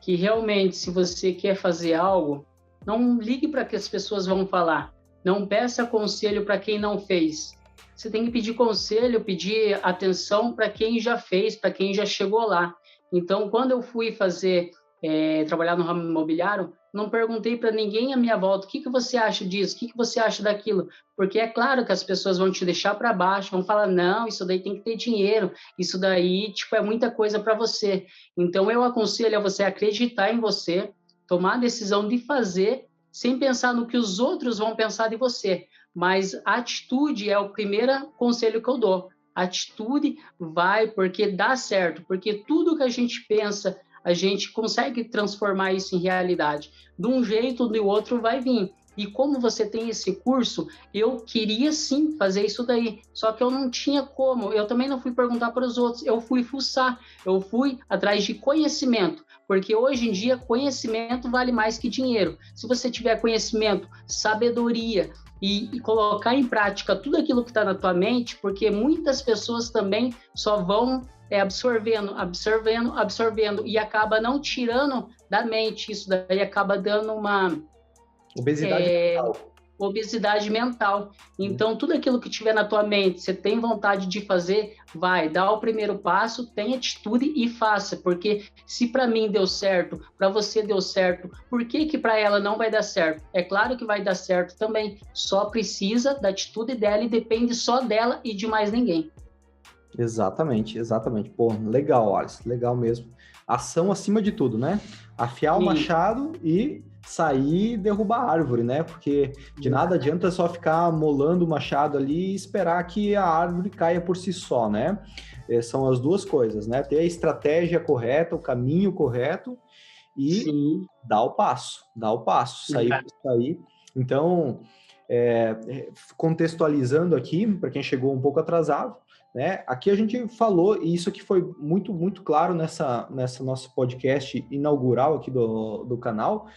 que realmente, se você quer fazer algo, não ligue para que as pessoas vão falar. Não peça conselho para quem não fez. Você tem que pedir conselho, pedir atenção para quem já fez, para quem já chegou lá. Então, quando eu fui trabalhar no ramo imobiliário, não perguntei para ninguém à minha volta, o que você acha disso? O que você acha daquilo? Porque é claro que as pessoas vão te deixar para baixo, vão falar, não, isso daí tem que ter dinheiro, isso daí, é muita coisa para você. Então, eu aconselho a você acreditar em você, tomar a decisão de fazer, sem pensar no que os outros vão pensar de você. Mas a atitude é o primeiro conselho que eu dou. A atitude vai porque dá certo, porque tudo que a gente pensa, a gente consegue transformar isso em realidade. De um jeito ou do outro vai vir. E como você tem esse curso, eu queria sim fazer isso daí, só que eu não tinha como. Eu também não fui perguntar para os outros, eu fui fuçar, eu fui atrás de conhecimento, porque hoje em dia conhecimento vale mais que dinheiro. Se você tiver conhecimento, sabedoria e colocar em prática tudo aquilo que está na tua mente, porque muitas pessoas também só vão absorvendo e acaba não tirando da mente. Isso daí acaba dando uma obesidade mental. Então, tudo aquilo que tiver na tua mente, você tem vontade de fazer, vai, dá o primeiro passo, tem atitude e faça, porque se para mim deu certo, para você deu certo, por que para ela não vai dar certo? É claro que vai dar certo também, só precisa da atitude dela e depende só dela e de mais ninguém. Exatamente. Pô, legal, Alisson, legal mesmo. Ação acima de tudo, né? Afiar o machado e sair e derrubar a árvore, né? Porque de nada adianta só ficar molando o machado ali e esperar que a árvore caia por si só, né? São as duas coisas, né? Ter a estratégia correta, o caminho correto e dar o passo, sair. Então, contextualizando aqui, para quem chegou um pouco atrasado, né? Aqui a gente falou, e isso aqui foi muito, muito claro nessa nosso podcast inaugural aqui do canal,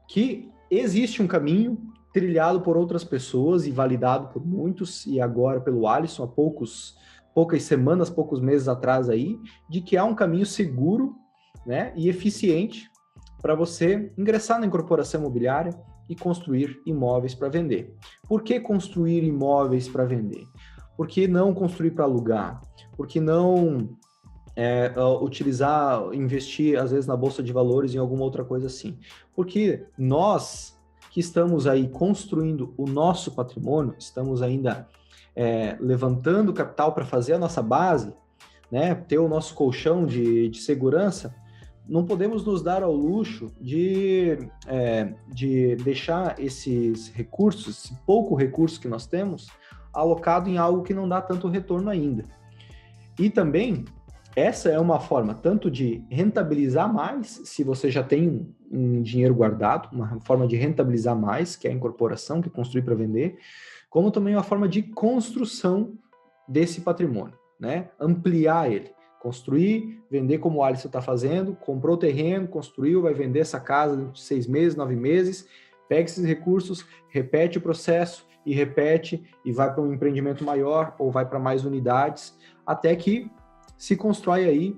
que existe um caminho trilhado por outras pessoas e validado por muitos, e agora pelo Alisson, há poucas semanas, poucos meses atrás aí, de que há um caminho seguro, né, e eficiente para você ingressar na incorporação imobiliária e construir imóveis para vender. Por que construir imóveis para vender? Por que não construir para alugar? Por que não investir, às vezes, na Bolsa de Valores em alguma outra coisa assim? Porque nós que estamos aí construindo o nosso patrimônio, estamos ainda levantando capital para fazer a nossa base, né, ter o nosso colchão de segurança, não podemos nos dar ao luxo de deixar esses recursos, esse pouco recurso que nós temos, alocado em algo que não dá tanto retorno ainda. E também, essa é uma forma tanto de rentabilizar mais, se você já tem um dinheiro guardado, uma forma de rentabilizar mais, que é a incorporação, que é construir para vender, como também uma forma de construção desse patrimônio, né? Ampliar ele. Construir, vender como o Alisson está fazendo, comprou o terreno, construiu, vai vender essa casa em 6 meses, 9 meses, pega esses recursos, repete o processo, e repete, e vai para um empreendimento maior, ou vai para mais unidades, até que se constrói aí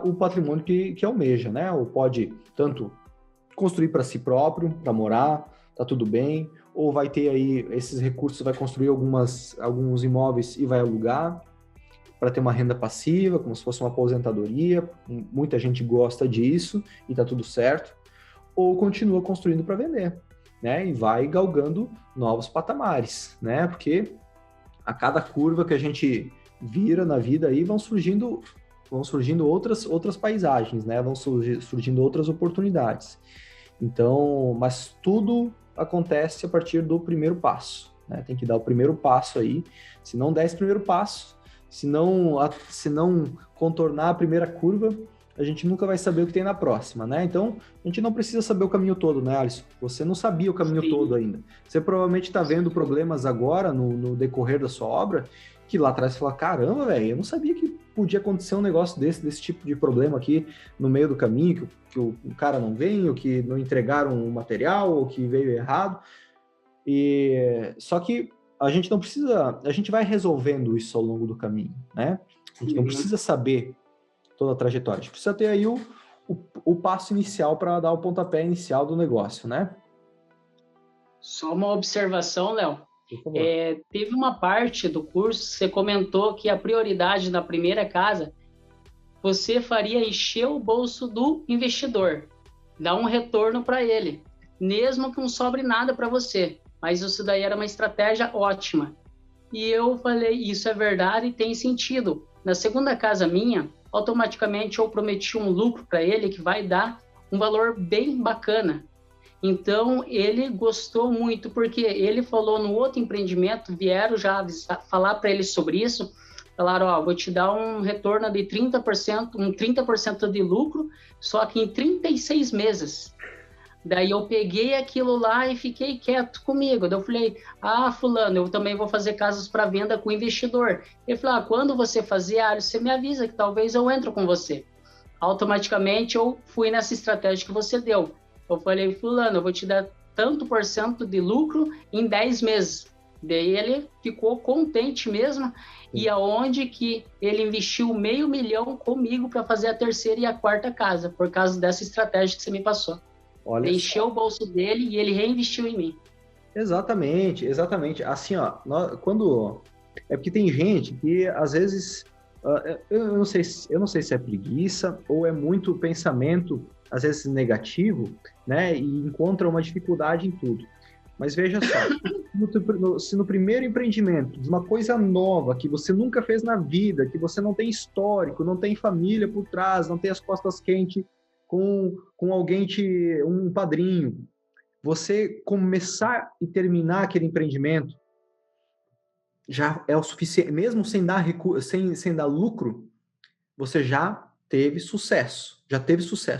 o patrimônio que almeja, né? Ou pode tanto construir para si próprio, para morar, tá tudo bem, ou vai ter aí esses recursos, vai construir alguns imóveis e vai alugar, para ter uma renda passiva, como se fosse uma aposentadoria, muita gente gosta disso, e tá tudo certo, ou continua construindo para vender, né? E vai galgando novos patamares, né? Porque a cada curva que a gente vira na vida aí vão surgindo outras paisagens, né? Vão surgindo outras oportunidades. Então, mas tudo acontece a partir do primeiro passo, né? Tem que dar o primeiro passo aí. Se não der esse primeiro passo, se não contornar a primeira curva, a gente nunca vai saber o que tem na próxima, né? Então, a gente não precisa saber o caminho todo, né, Alisson? Você não sabia o caminho todo ainda. Você provavelmente está vendo problemas agora, no decorrer da sua obra, que lá atrás você fala, caramba, velho, eu não sabia que podia acontecer um negócio desse tipo de problema aqui no meio do caminho, que o cara não vem, ou que não entregaram o material, ou que veio errado. Só que a gente não precisa, a gente vai resolvendo isso ao longo do caminho, né? A gente não precisa saber toda a trajetória, a gente precisa ter aí o passo inicial para dar o pontapé inicial do negócio, né? Só uma observação, Léo. Teve uma parte do curso que você comentou que a prioridade na primeira casa você faria encher o bolso do investidor, dar um retorno para ele, mesmo que não sobre nada para você. Mas isso daí era uma estratégia ótima. E eu falei, isso é verdade e tem sentido. Na segunda casa minha, automaticamente eu prometi um lucro para ele que vai dar um valor bem bacana. Então, ele gostou muito, porque ele falou no outro empreendimento, vieram já falar para ele sobre isso, falaram, ó, vou te dar um retorno de 30%, um 30% de lucro, só que em 36 meses. Daí eu peguei aquilo lá e fiquei quieto comigo. Daí eu falei, fulano, eu também vou fazer casas para venda com investidor. Ele falou, quando você fazer, você me avisa que talvez eu entro com você. Automaticamente eu fui nessa estratégia que você deu. Eu falei, fulano, eu vou te dar tanto por cento de lucro em 10 meses. Daí ele ficou contente mesmo. Sim. E aonde que ele investiu $500 mil comigo para fazer a terceira e a quarta casa, por causa dessa estratégia que você me passou. Encheu o bolso dele e ele reinvestiu em mim. Exatamente, exatamente. Assim, ó, é porque tem gente que às vezes eu não sei se é preguiça ou é muito pensamento às vezes negativo, né? E encontra uma dificuldade em tudo. Mas veja só, se no primeiro empreendimento, de uma coisa nova que você nunca fez na vida, que você não tem histórico, não tem família por trás, não tem as costas quentes com alguém, um padrinho, você começar e terminar aquele empreendimento já é o suficiente, mesmo sem dar lucro, você já teve sucesso.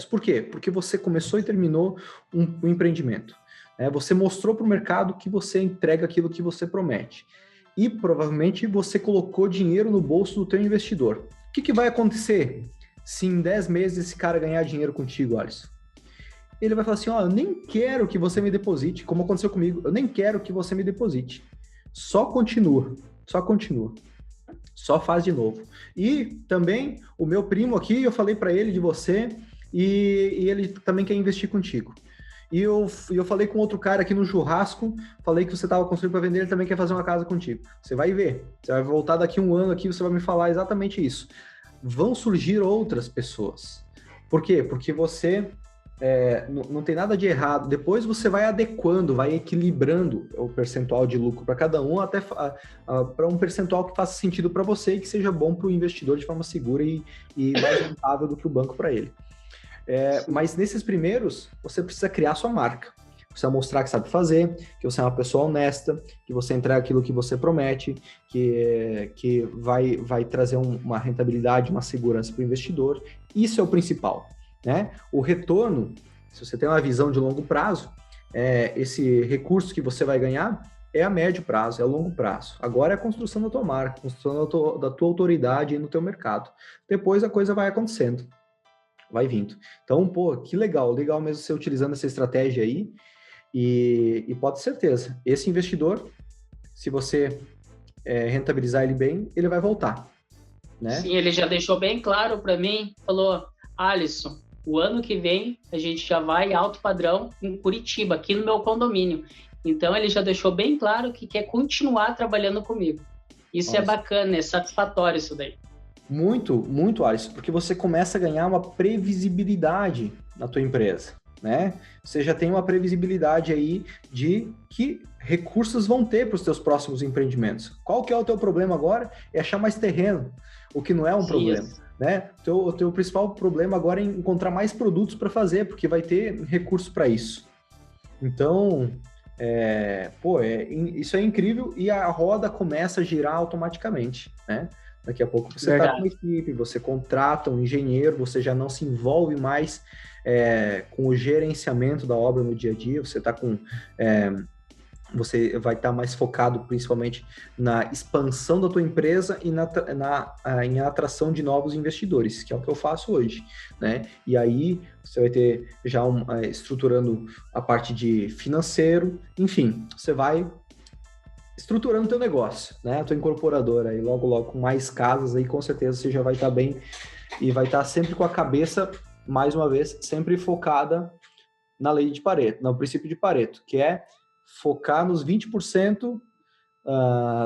Por quê? Porque você começou e terminou um empreendimento. Você mostrou para o mercado que você entrega aquilo que você promete. E provavelmente você colocou dinheiro no bolso do teu investidor. O que vai acontecer se em 10 meses esse cara ganhar dinheiro contigo, Alisson? Ele vai falar assim, eu nem quero que você me deposite, como aconteceu comigo, eu nem quero que você me deposite. Só continua. Só faz de novo. E também, o meu primo aqui, eu falei para ele de você, e ele também quer investir contigo. E eu falei com outro cara aqui no churrasco, falei que você estava construindo para vender, ele também quer fazer uma casa contigo. Você vai ver, você vai voltar daqui um ano aqui, você vai me falar exatamente isso. Vão surgir outras pessoas. Por quê? Porque você não tem nada de errado. Depois você vai adequando, vai equilibrando o percentual de lucro para cada um, até para um percentual que faça sentido para você e que seja bom para o investidor de forma segura e mais rentável do que o banco para ele. Mas nesses primeiros, você precisa criar sua marca. Você vai mostrar que sabe fazer, que você é uma pessoa honesta, que você entrega aquilo que você promete, que vai trazer uma rentabilidade, uma segurança para o investidor. Isso é o principal, né? O retorno, se você tem uma visão de longo prazo, esse recurso que você vai ganhar é a médio prazo, é a longo prazo. Agora é a construção da tua marca, a construção da tua autoridade no teu mercado. Depois a coisa vai acontecendo, vai vindo. Então, que legal mesmo você utilizando essa estratégia aí. E pode ter certeza, esse investidor, se você rentabilizar ele bem, ele vai voltar, né? Sim, ele já deixou bem claro para mim, falou, Alisson, o ano que vem a gente já vai alto padrão em Curitiba, aqui no meu condomínio. Então ele já deixou bem claro que quer continuar trabalhando comigo. Isso é bacana, é satisfatório isso daí. Muito, muito, Alisson, porque você começa a ganhar uma previsibilidade na tua empresa, né? Você já tem uma previsibilidade aí de que recursos vão ter para os teus próximos empreendimentos. Qual que é o teu problema agora? É achar mais terreno, o que não é um problema, né? O teu principal problema agora é encontrar mais produtos para fazer, porque vai ter recurso para isso. Então, isso é incrível e a roda começa a girar automaticamente, né? Daqui a pouco você está com Verdade. uma equipe, você contrata um engenheiro, você já não se envolve mais com o gerenciamento da obra no dia a dia, você vai estar mais focado principalmente na expansão da tua empresa e em atração de novos investidores, que é o que eu faço hoje, né? E aí você vai ter já estruturando a parte de financeiro, enfim, você vai estruturando o teu negócio, né? A tua incorporadora, e logo, logo com mais casas aí, com certeza você já vai estar bem e vai estar sempre com a cabeça, mais uma vez, sempre focada na lei de Pareto, no princípio de Pareto, que é focar nos 20%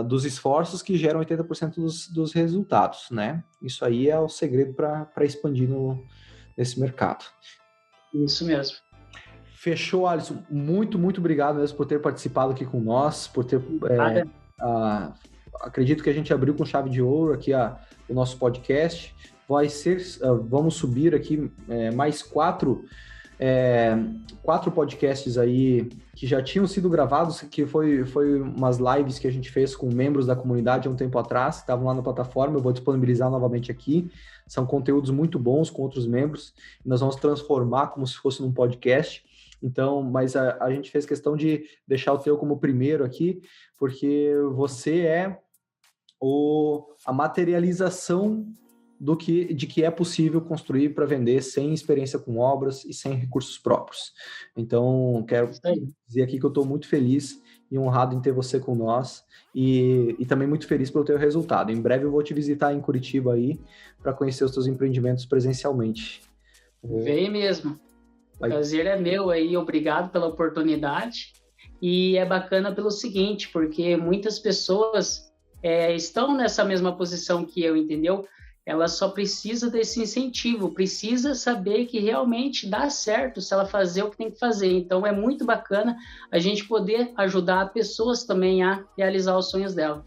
dos esforços que geram 80% dos resultados, né? Isso aí é o segredo para expandir nesse mercado. Isso mesmo. Fechou, Alisson. Muito, muito obrigado mesmo por ter participado aqui com nós, por ter... acredito que a gente abriu com chave de ouro aqui o nosso podcast. Vamos subir aqui mais quatro podcasts aí que já tinham sido gravados, que foi umas lives que a gente fez com membros da comunidade há um tempo atrás, que estavam lá na plataforma, eu vou disponibilizar novamente aqui. São conteúdos muito bons com outros membros, e nós vamos transformar como se fosse num podcast. Então, mas a gente fez questão de deixar o teu como primeiro aqui, porque você é a materialização de que é possível construir para vender sem experiência com obras e sem recursos próprios. Então, quero dizer aqui que eu estou muito feliz e honrado em ter você com nós e também muito feliz pelo teu resultado. Em breve eu vou te visitar em Curitiba aí para conhecer os teus empreendimentos presencialmente. Vem mesmo. O prazer é meu aí, obrigado pela oportunidade. E é bacana pelo seguinte, porque muitas pessoas estão nessa mesma posição que eu, entendeu? Ela só precisa desse incentivo, precisa saber que realmente dá certo se ela fazer o que tem que fazer. Então, é muito bacana a gente poder ajudar pessoas também a realizar os sonhos dela.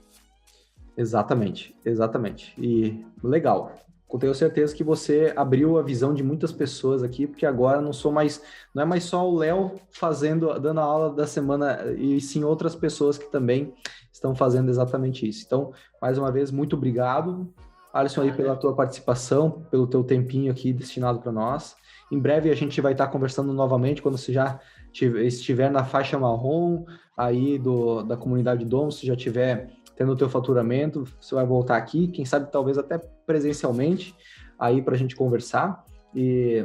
Exatamente, exatamente. E legal. Eu tenho certeza que você abriu a visão de muitas pessoas aqui, porque agora não é mais só o Léo dando a aula da semana, e sim outras pessoas que também estão fazendo exatamente isso. Então, mais uma vez, muito obrigado, Alisson, aí pela tua participação, pelo teu tempinho aqui destinado para nós. Em breve a gente vai estar conversando novamente quando você já estiver na faixa marrom aí da comunidade Domus, se já estiver tendo o teu faturamento, você vai voltar aqui, quem sabe talvez até presencialmente, aí para a gente conversar. E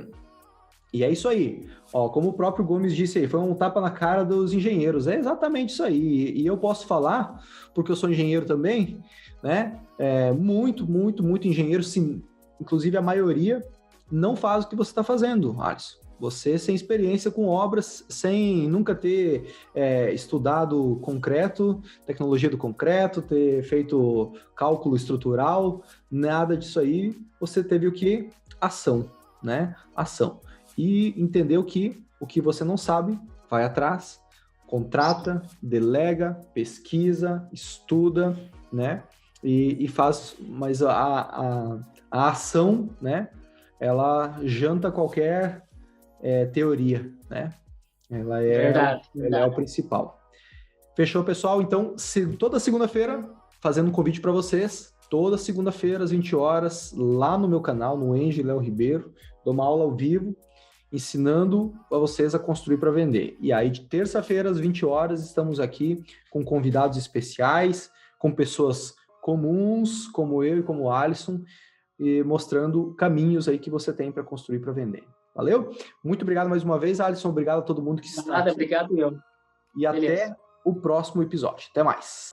é isso aí. Ó, como o próprio Gomes disse aí, foi um tapa na cara dos engenheiros. É exatamente isso aí. E eu posso falar, porque eu sou engenheiro também, né? Muito engenheiro, sim, inclusive a maioria, não faz o que você está fazendo, Alisson. Você sem experiência com obras, sem nunca ter estudado concreto, tecnologia do concreto, ter feito cálculo estrutural, nada disso aí, você teve o que? Ação, né? Ação. E entendeu que o que você não sabe, vai atrás, contrata, delega, pesquisa, estuda, né? E faz, mas a ação, né? Ela janta qualquer teoria, né? Ela é o principal. Fechou, pessoal? Então, toda segunda-feira, fazendo um convite para vocês, toda segunda-feira, às 20 horas, lá no meu canal, no Engie Léo Ribeiro, dou uma aula ao vivo, ensinando a vocês a construir para vender. E aí, de terça-feira, às 20 horas, estamos aqui com convidados especiais, com pessoas comuns, como eu e como o Alisson, e mostrando caminhos aí que você tem para construir para vender. Valeu? Muito obrigado mais uma vez, Alisson. Obrigado a todo mundo que está aqui. Obrigado eu. E beleza. Até o próximo episódio. Até mais.